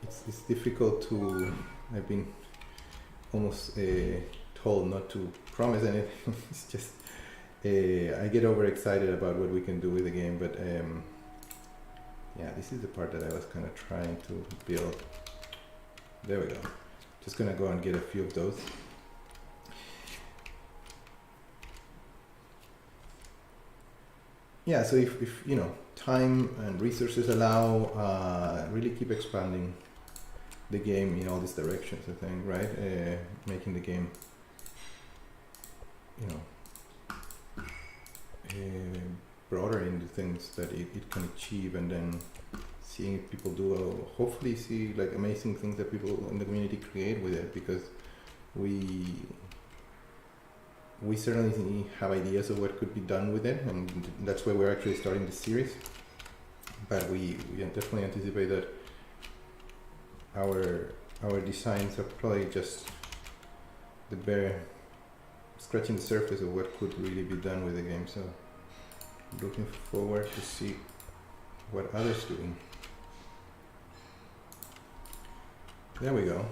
S1: it's difficult to. I've been almost told not to promise anything. It's just I get overexcited about what we can do with the game, but yeah, this is the part that I was kind of trying to build. There we go. Just gonna go and get a few of those. Yeah, so if time and resources allow, really keep expanding the game in all these directions, I think, right? Making the game, broader into things that it can achieve, and then seeing if people do, hopefully see like amazing things that people in the community create with it, because we certainly have ideas of what could be done with it, and that's why we're actually starting this series. But we definitely anticipate that our designs are probably just the bare scratching the surface of what could really be done with the game. So looking forward to see what others doing. There we go.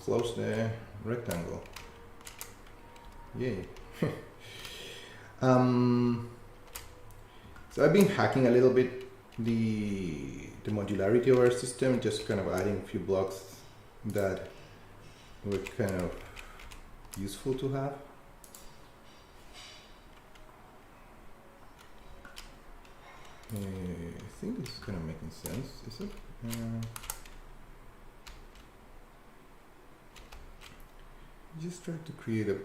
S1: Close the rectangle. Yay. So I've been hacking a little bit the modularity of our system, just kind of adding a few blocks that were kind of useful to have. I think this is kind of making sense, is it? Just try to create a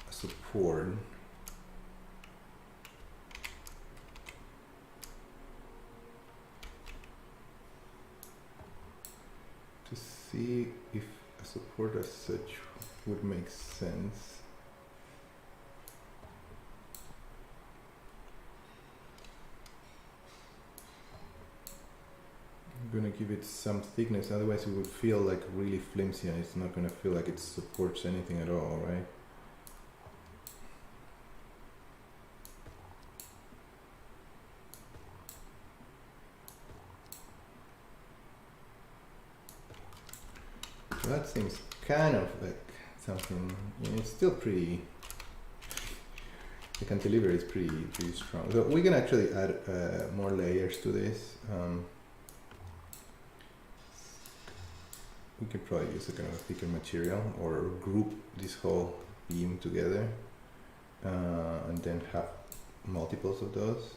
S1: support. To see if a support as such would make sense. I'm gonna give it some thickness, otherwise it would feel like really flimsy, and it's not gonna feel like it supports anything at all, right? So that seems kind of like something, it's still pretty, the cantilever is pretty strong. So we can actually add more layers to this. we could probably use a kind of a thicker material or group this whole beam together and then have multiples of those.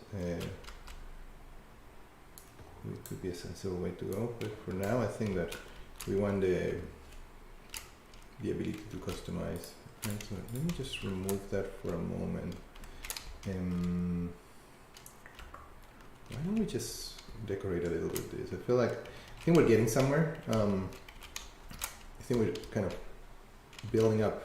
S1: It could be a sensible way to go, but for now I think that we want the ability to customize. And so let me just remove that for a moment. Why don't we just decorate a little bit this? I think we're getting somewhere. I think we're kind of building up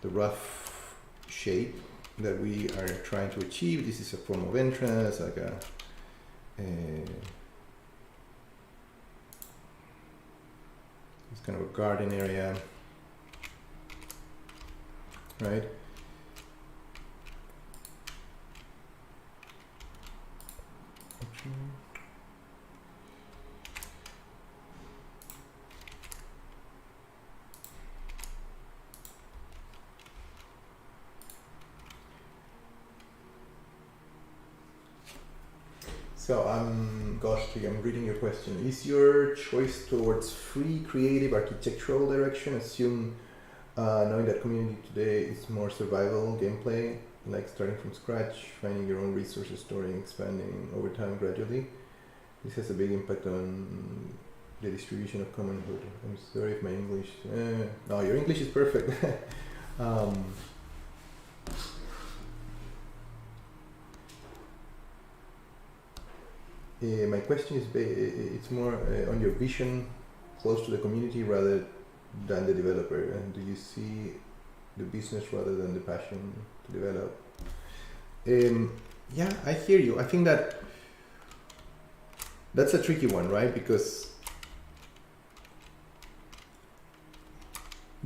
S1: the rough shape that we are trying to achieve. This is a form of entrance, like it's kind of a garden area, right? So I'm reading your question. Is your choice towards free creative architectural direction assume knowing that community today is more survival gameplay, like starting from scratch, finding your own resources, storing, expanding over time gradually? This has a big impact on the distribution of common'hood. I'm sorry if my English... no, your English is perfect. My question is, it's more on your vision close to the community rather than the developer. And do you see the business rather than the passion to develop? Yeah, I hear you. I think that's a tricky one, right? Because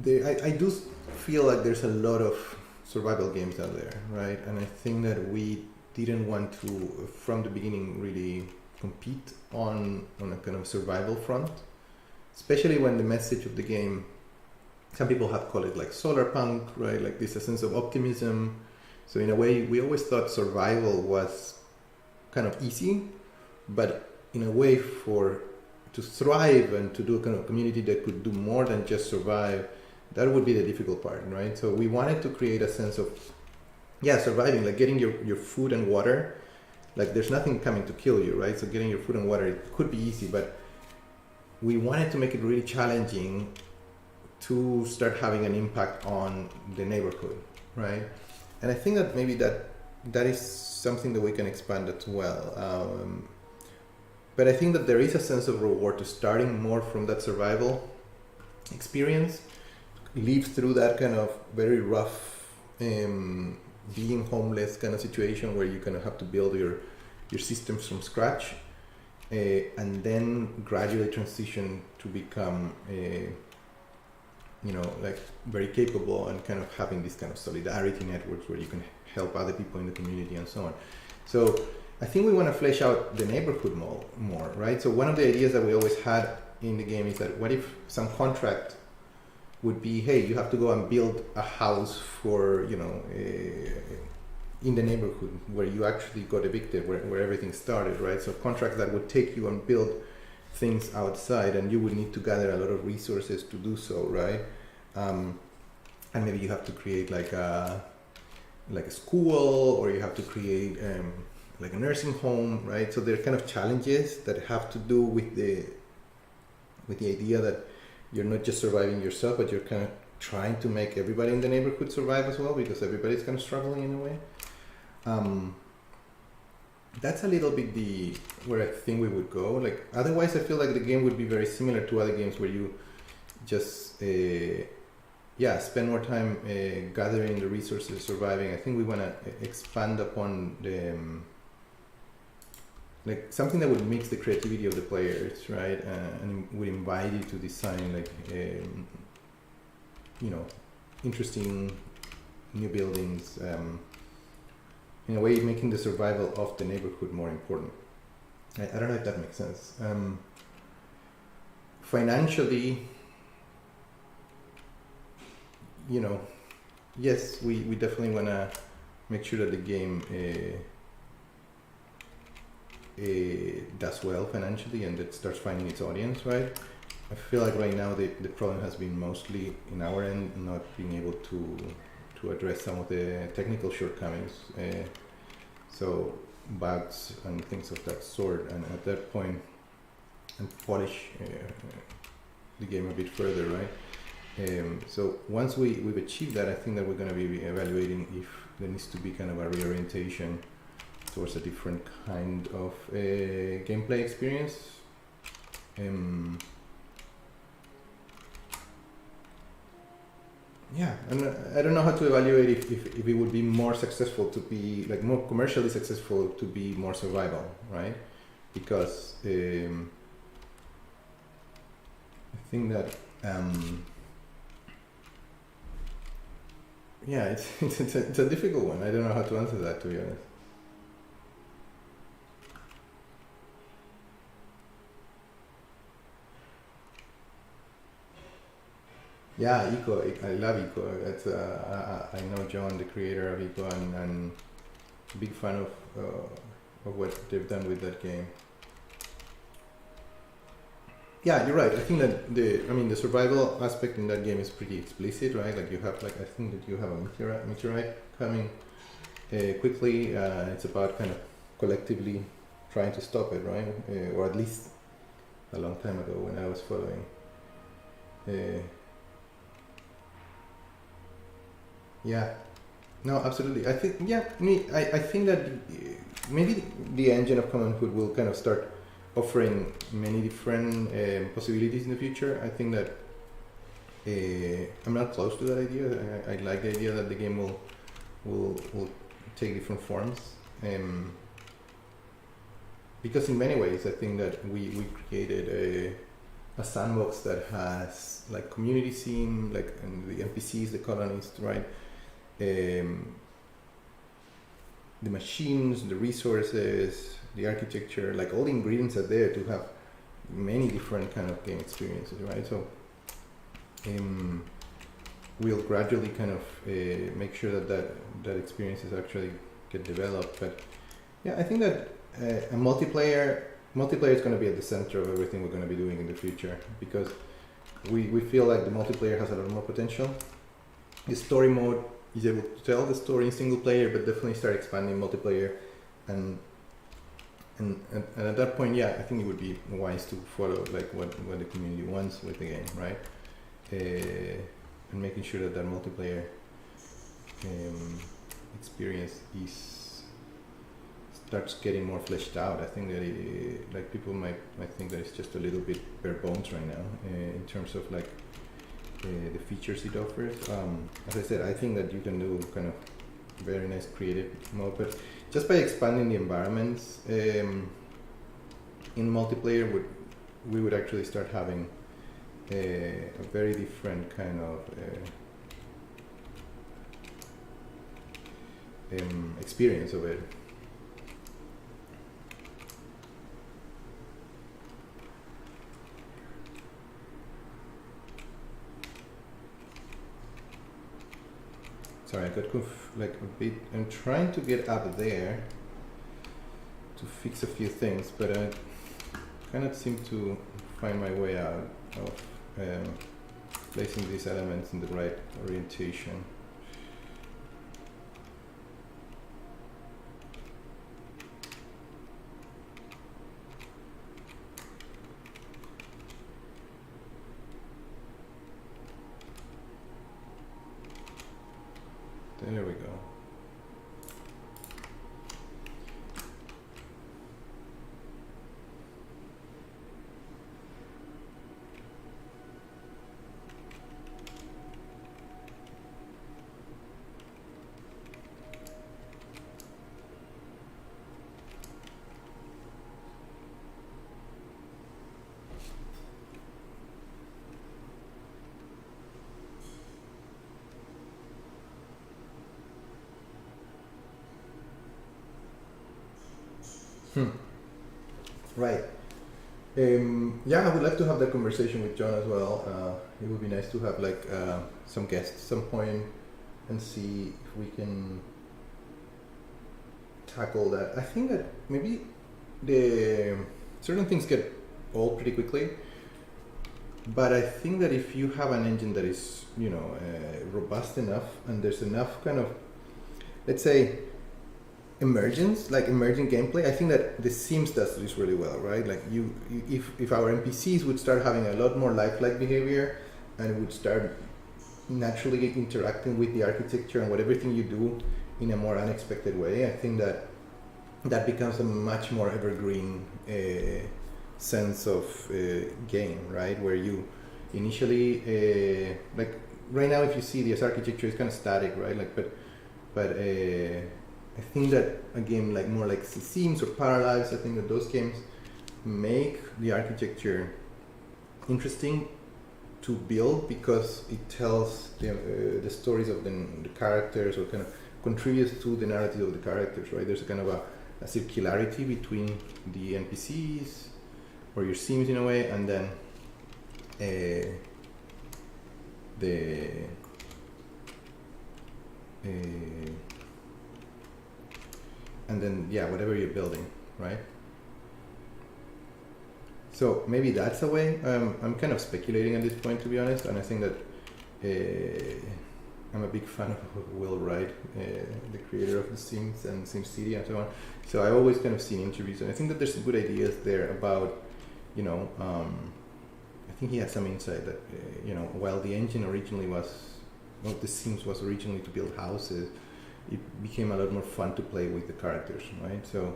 S1: I do feel like there's a lot of survival games out there, right? And I think that we didn't want to, from the beginning, really compete on a kind of survival front, especially when the message of the game, some people have called it like solar punk, right? Like this a sense of optimism. So in a way, we always thought survival was kind of easy, but in a way to thrive and to do a kind of community that could do more than just survive, that would be the difficult part, right? So we wanted to create a sense of, surviving, like getting your food and water. Like there's nothing coming to kill you, right? So getting your food and water, it could be easy, but we wanted to make it really challenging to start having an impact on the neighborhood, right? And I think that maybe that is something that we can expand as well. But I think that there is a sense of reward to starting more from that survival experience, live through that kind of very rough being homeless kind of situation where you kind of have to build your systems from scratch, and then gradually transition to become like very capable and kind of having this kind of solidarity networks where you can help other people in the community and so on. So I think we want to flesh out the neighborhood more, right? So one of the ideas that we always had in the game is that what if some contract would be, hey, you have to go and build a house for, in the neighborhood where you actually got evicted, where everything started, right? So contracts that would take you and build things outside, and you would need to gather a lot of resources to do so, right? And maybe you have to create like a school, or you have to create like a nursing home, right? So there are kind of challenges that have to do with the idea that you're not just surviving yourself, but you're kind of trying to make everybody in the neighborhood survive as well, because everybody's kind of struggling in a way. That's a little bit where I think we would go. Like otherwise, I feel like the game would be very similar to other games where you just spend more time gathering the resources, surviving. I think we want to expand upon the like something that would mix the creativity of the players, right? And would invite you to design like interesting new buildings. In a way, making the survival of the neighborhood more important. I don't know if that makes sense. Financially, yes, we definitely want to make sure that the game does well financially and that starts finding its audience, right? I feel like right now the problem has been mostly in our end, not being able to address some of the technical shortcomings. So bugs and things of that sort, and at that point, and polish the game a bit further, right? So once we've achieved that, I think that we're going to be evaluating if there needs to be kind of a reorientation towards a different kind of gameplay experience. Yeah, and I don't know how to evaluate if it would be more successful to be like more commercially successful to be more survival, right? Because I think that yeah, it's a difficult one. I don't know how to answer that, to be honest. Yeah, Eco. I love Eco. That's I know John, the creator of Eco, and big fan of what they've done with that game. Yeah, you're right. I think that the survival aspect in that game is pretty explicit, right? Like you have I think that you have a meteorite coming quickly. It's about kind of collectively trying to stop it, right? Or at least a long time ago when I was following. Yeah, no, absolutely. I think I think that maybe the engine of Common'hood will kind of start offering many different possibilities in the future. I think that I'm not close to that idea. I like the idea that the game will take different forms, because in many ways I think that we created a sandbox that has like community scene, like and the NPCs, the colonists, right? The machines, the resources, the architecture, like all the ingredients are there to have many different kind of game experiences, right? So we'll gradually kind of make sure that experiences actually get developed. But yeah, I think that a multiplayer is going to be at the center of everything we're going to be doing in the future, because we feel like the multiplayer has a lot more potential. The story mode is able to tell the story in single player, but definitely start expanding multiplayer, and at that point, yeah, I think it would be wise to follow like what the community wants with the game, right? And making sure that multiplayer experience starts getting more fleshed out. I think that like people might think that it's just a little bit bare bones right now in terms of like the features it offers. As I said, I think that you can do kind of very nice creative mode, but just by expanding the environments in multiplayer, we would actually start having a very different kind of experience of it. Sorry, I got like a bit. I'm trying to get up there to fix a few things, but I cannot seem to find my way out of placing these elements in the right orientation. There we go. Right. Yeah, I would like to have that conversation with John as well. It would be nice to have like some guests at some point and see if we can tackle that. I think that maybe the certain things get old pretty quickly, But I think that if you have an engine that is, robust enough, and there's enough kind of, let's say, emergent gameplay, I think that The Sims does this really well, right? Like if our NPCs would start having a lot more lifelike behavior and would start naturally interacting with the architecture and what everything you do in a more unexpected way, I think that becomes a much more evergreen sense of game, right? Where you initially, like right now, if you see this architecture, it's kind of static, right? Like, but I think that a game like more like Sims or Paralives, I think that those games make the architecture interesting to build because it tells the stories of the characters, or kind of contributes to the narrative of the characters, right? There's a kind of a circularity between the NPCs or your Sims in a way, and then whatever you're building, right? So maybe that's a way. I'm kind of speculating at this point, to be honest, and I think that I'm a big fan of Will Wright, the creator of The Sims and SimCity and so on. So I've always kind of seen interviews, and I think that there's some good ideas there about, I think he had some insight that, while the engine originally The Sims was originally to build houses, it became a lot more fun to play with the characters, right? So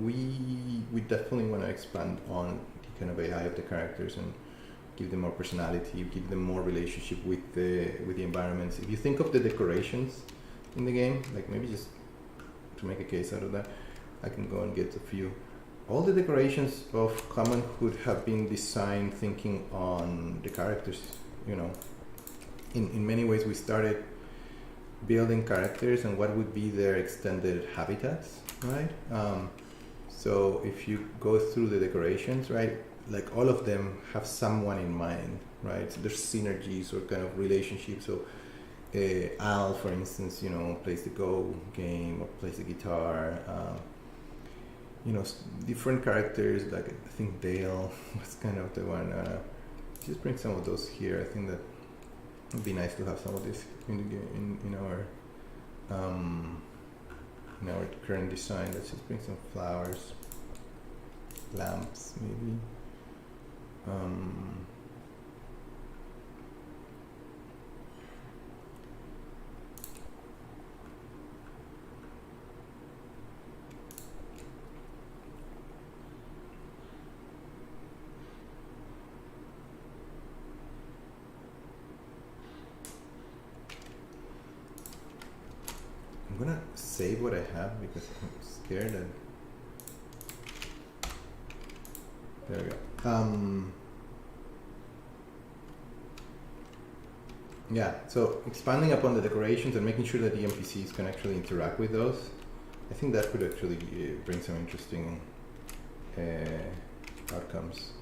S1: we definitely want to expand on the kind of AI of the characters and give them more personality, give them more relationship with the environments. If you think of the decorations in the game, like maybe just to make a case out of that, I can go and get a few. All the decorations of Common'hood have been designed thinking on the characters, In many ways we started building characters and what would be their extended habitats, right? So if you go through the decorations, right, like all of them have someone in mind, right? So there's synergies or kind of relationships. So Al, for instance, plays the Go game or plays the guitar. Different characters, like I think Dale was kind of the one. Just bring some of those here. I think that it'd be nice to have some of this in our current design. Let's just bring some flowers, lamps maybe. I'm gonna save what I have because I'm scared that. There we go. Yeah, so expanding upon the decorations and making sure that the NPCs can actually interact with those, I think that could actually bring some interesting outcomes.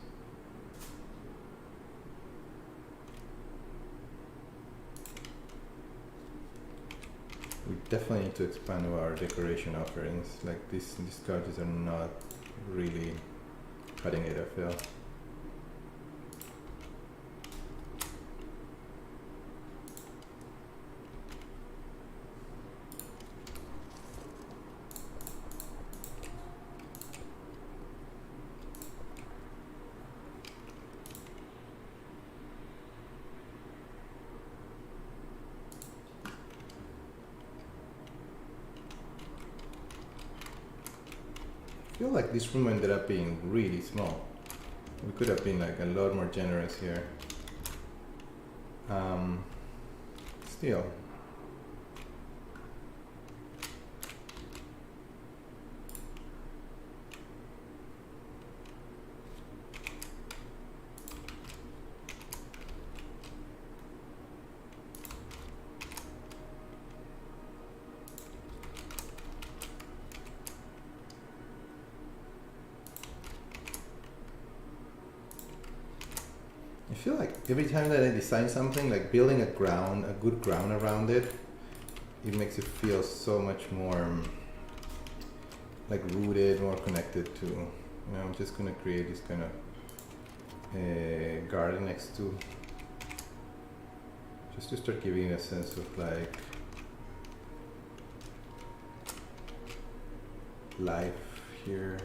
S1: We definitely need to expand our decoration offerings. Like these couches are not really cutting it, I feel. I feel like this room ended up being really small. We could have been like a lot more generous here. Still. I feel like every time that I design something, like building a good ground around it, it makes it feel so much more like rooted, more connected to, I'm just gonna create this kind of garden next to, just to start giving a sense of like life here.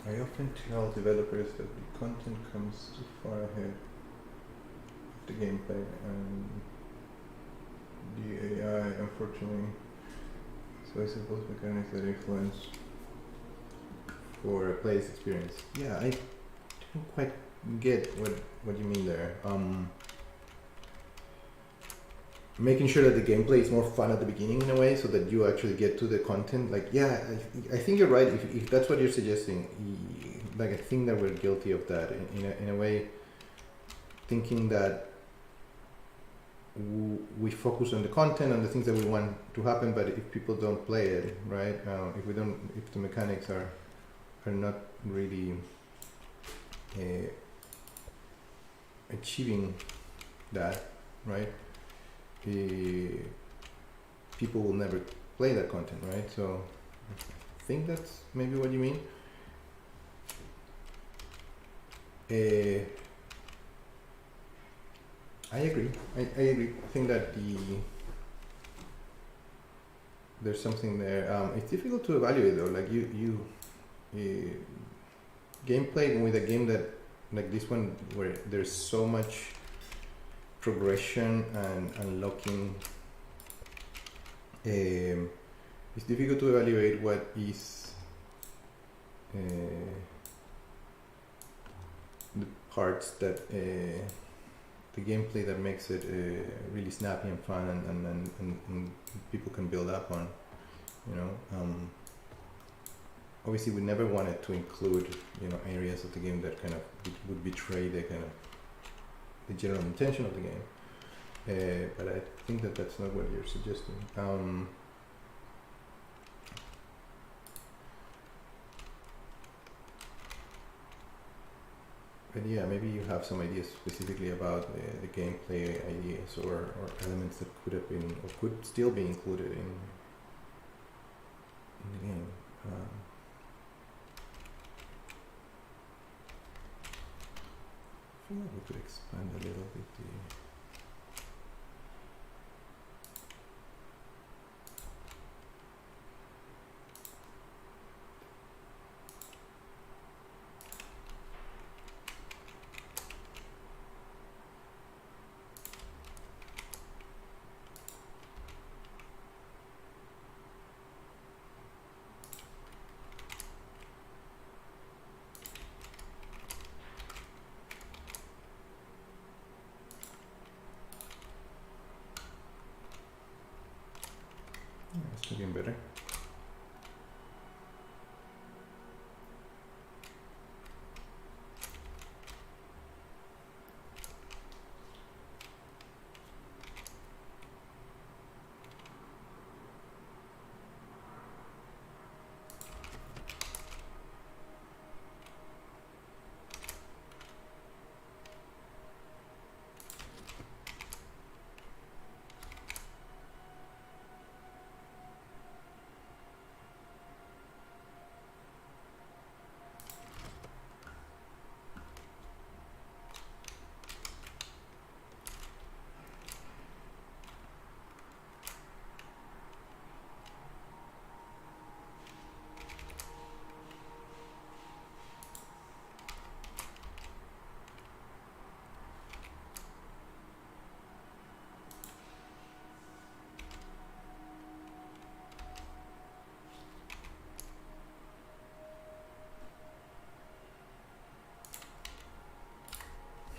S1: I often tell developers that the content comes too far ahead of the gameplay, and the AI, unfortunately, so I suppose mechanics that influence for a player's experience. Yeah, I didn't quite get what you mean there. Making sure that the gameplay is more fun at the beginning in a way, so that you actually get to the content. Like, yeah, I think you're right. If that's what you're suggesting, like, I think that we're guilty of that in a way, thinking that we focus on the content and the things that we want to happen, but if people don't play it, right? If the mechanics are not really achieving that, right? People will never play that content, right? So I think that's maybe what you mean. I agree. I agree. I think that there's something there. It's difficult to evaluate though. Like you gameplay with a game that like this one where there's so much progression and unlocking. It's difficult to evaluate what is the parts that the gameplay that makes it really snappy and fun and people can build up on, you know. Obviously we never wanted to include, you know, areas of the game that kind of would betray the kind of the general intention of the game, but I think that that's not what you're suggesting. But yeah, maybe you have some ideas specifically about the gameplay ideas or elements that could have been or could still be included in the game. I feel like we could expand a little bit the it's getting better.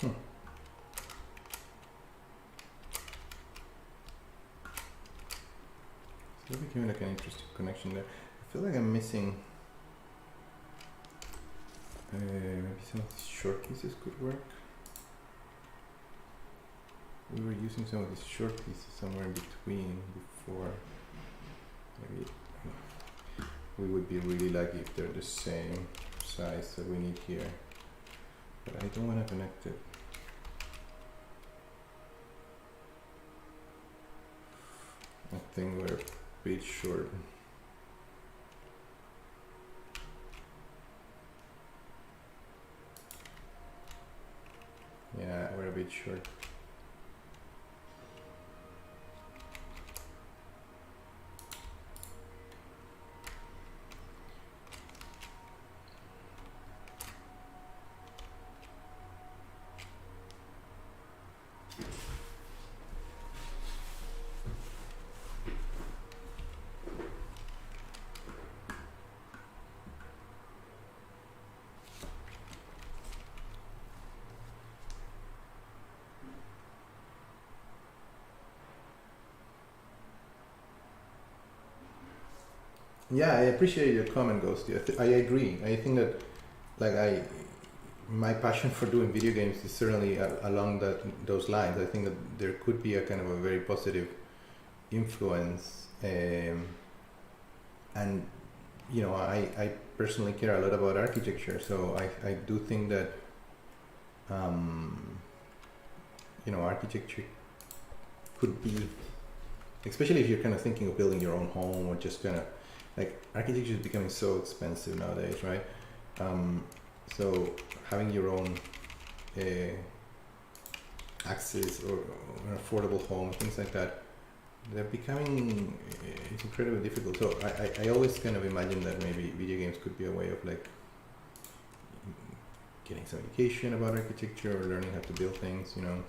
S1: So it became like an interesting connection there. I feel like I'm missing maybe some of these short pieces could work. We were using some of these short pieces somewhere in between before. Maybe we would be really lucky if they're the same size that we need here. But I don't want to connect it. I think we're a bit short. Yeah, we're a bit short. Yeah, I appreciate your comment, Ghosty. I agree. I think that, like, my passion for doing video games is certainly along those lines. I think that there could be a kind of a very positive influence, and you know, I personally care a lot about architecture, so I do think that you know, architecture could be, especially if you're kind of thinking of building your own home or just kind of, like, architecture is becoming so expensive nowadays, right? So having your own access or an affordable home, things like that, they're becoming it's incredibly difficult. So I always kind of imagine that maybe video games could be a way of, like, getting some education about architecture or learning how to build things, you know,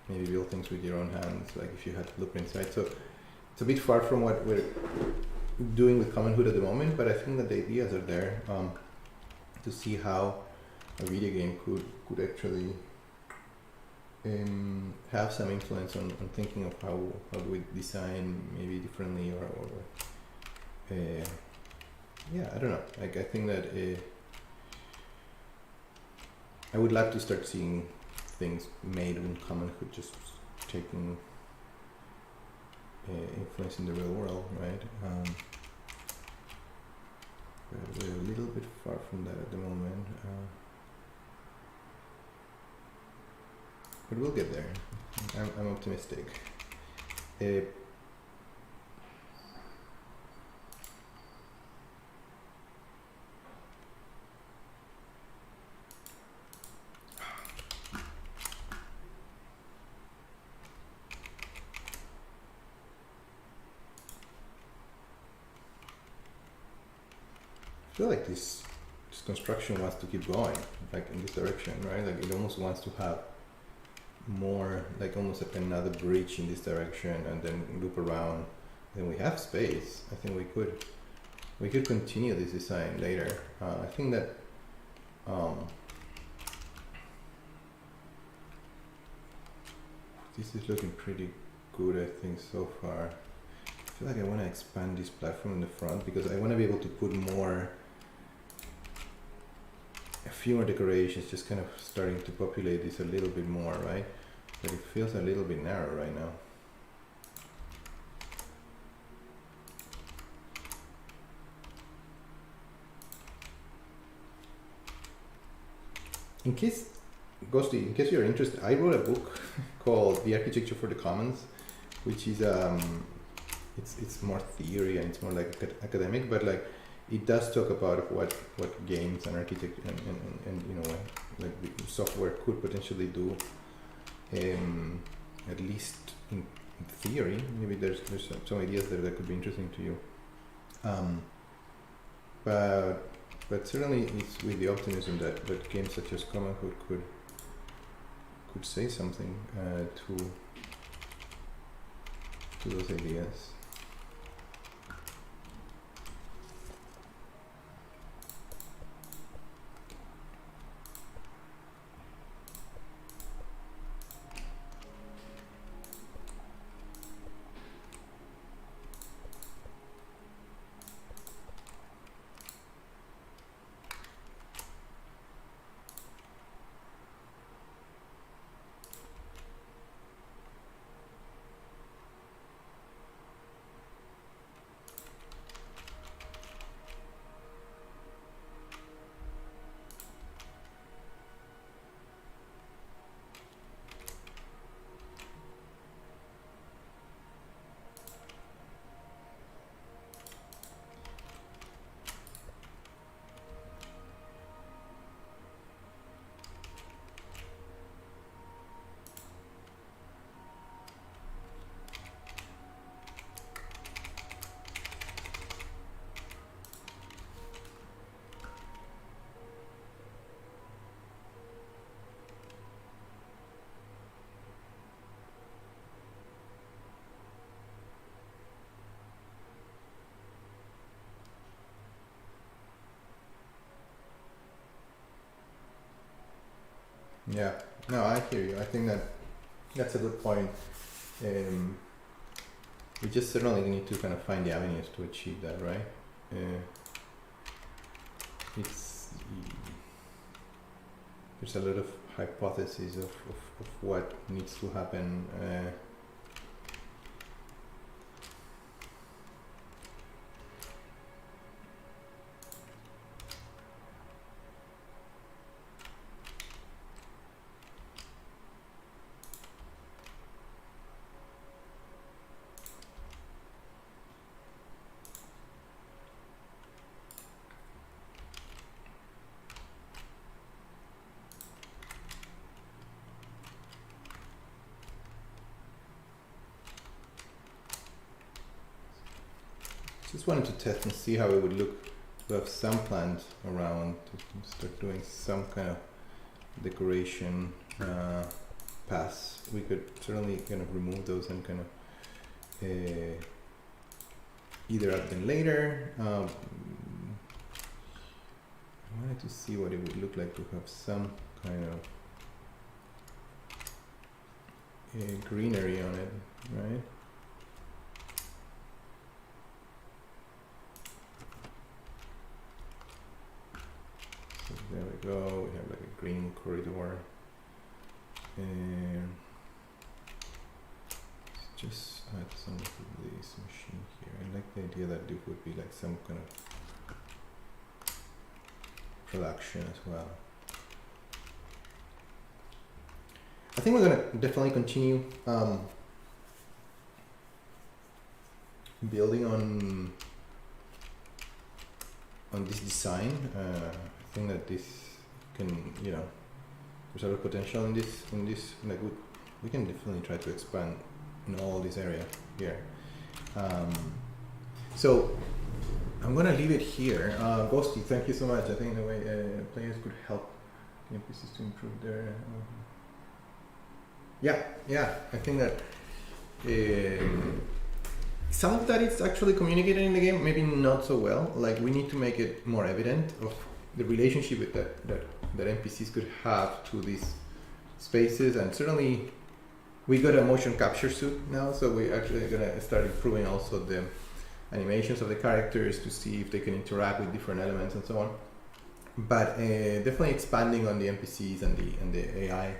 S1: maybe build things with your own hands, like if you had blueprints, right? So it's a bit far from what we're doing with Common'hood at the moment, but I think that the ideas are there to see how a video game could actually have some influence on thinking of how do we design maybe differently or yeah, I don't know. Like, I think that I would love to start seeing things made in Common'hood just taking influence in the real world, right? We're a little bit far from that at the moment, but we'll get there. I'm optimistic. I feel like this construction wants to keep going, like, in this direction, right? Like, it almost wants to have more, like, almost like another bridge in this direction and then loop around. Then we have space. I think we could continue this design later. I think that this is looking pretty good, I think, so far. I feel like I want to expand this platform in the front because I want to be able to put a few more decorations, just kind of starting to populate this a little bit more, right? But it feels a little bit narrow right now. In case, Ghosty, in case you're interested, I wrote a book called The Architecture for the Commons, which is it's more theory and it's more like academic, but like it does talk about what games and architecture and you know, like the software could potentially do, at least in theory. Maybe there's some ideas there that could be interesting to you, but certainly it's with the optimism that games such as Common'hood could say something to those ideas. Yeah, no, I hear you. I think that's a good point. We just certainly need to kind of find the avenues to achieve that, right? It's there's a lot of hypotheses of what needs to happen. Just wanted to test and see how it would look to have some plants around to start doing some kind of decoration paths. We could certainly kind of remove those and kind of either add them later. I wanted to see what it would look like to have some kind of greenery on it, right? There we go, we have like a green corridor. And let's just add some to this machine here. I like the idea that it would be like some kind of production as well. I think we're gonna definitely continue building on this design. I think that this can, you know, there's a lot of potential in this. Like we can definitely try to expand in all this area here. So I'm gonna leave it here. Ghosty, thank you so much. I think the way players could help NPCs to improve their. Yeah. I think that some of that is actually communicated in the game, maybe not so well. Like we need to make it more evident of the relationship that NPCs could have to these spaces, and certainly we got a motion capture suit now, so we actually gonna start improving also the animations of the characters to see if they can interact with different elements and so on. But definitely expanding on the NPCs and the AI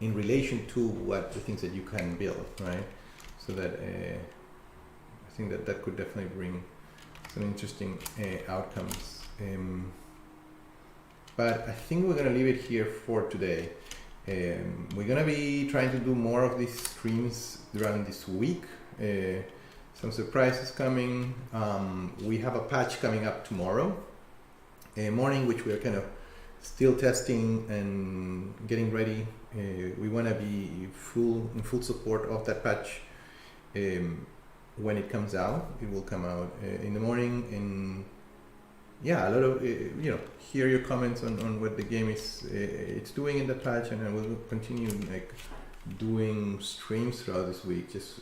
S1: in relation to what the things that you can build, right? So that I think that could definitely bring some interesting outcomes. But I think we're gonna leave it here for today. We're gonna be trying to do more of these streams during this week. Some surprises coming. We have a patch coming up tomorrow morning, which we are kind of still testing and getting ready. We want to be in full support of that patch when it comes out. It will come out in the morning, and yeah, a lot of hear your comments on what the game is it's doing in the patch, and then we'll continue like doing streams throughout this week, just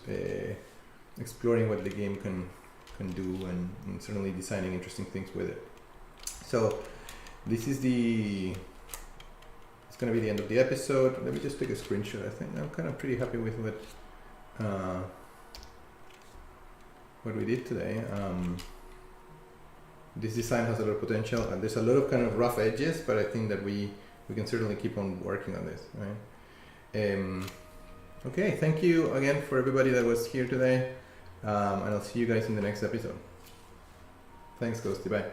S1: exploring what the game can do, and certainly designing interesting things with it. So this is it's gonna be the end of the episode. Let me just take a screenshot. I think I'm kind of pretty happy with what we did today. This design has a lot of potential, and there's a lot of kind of rough edges, but I think that we can certainly keep on working on this, right? Okay, thank you again for everybody that was here today, and I'll see you guys in the next episode. Thanks, Ghosty, bye.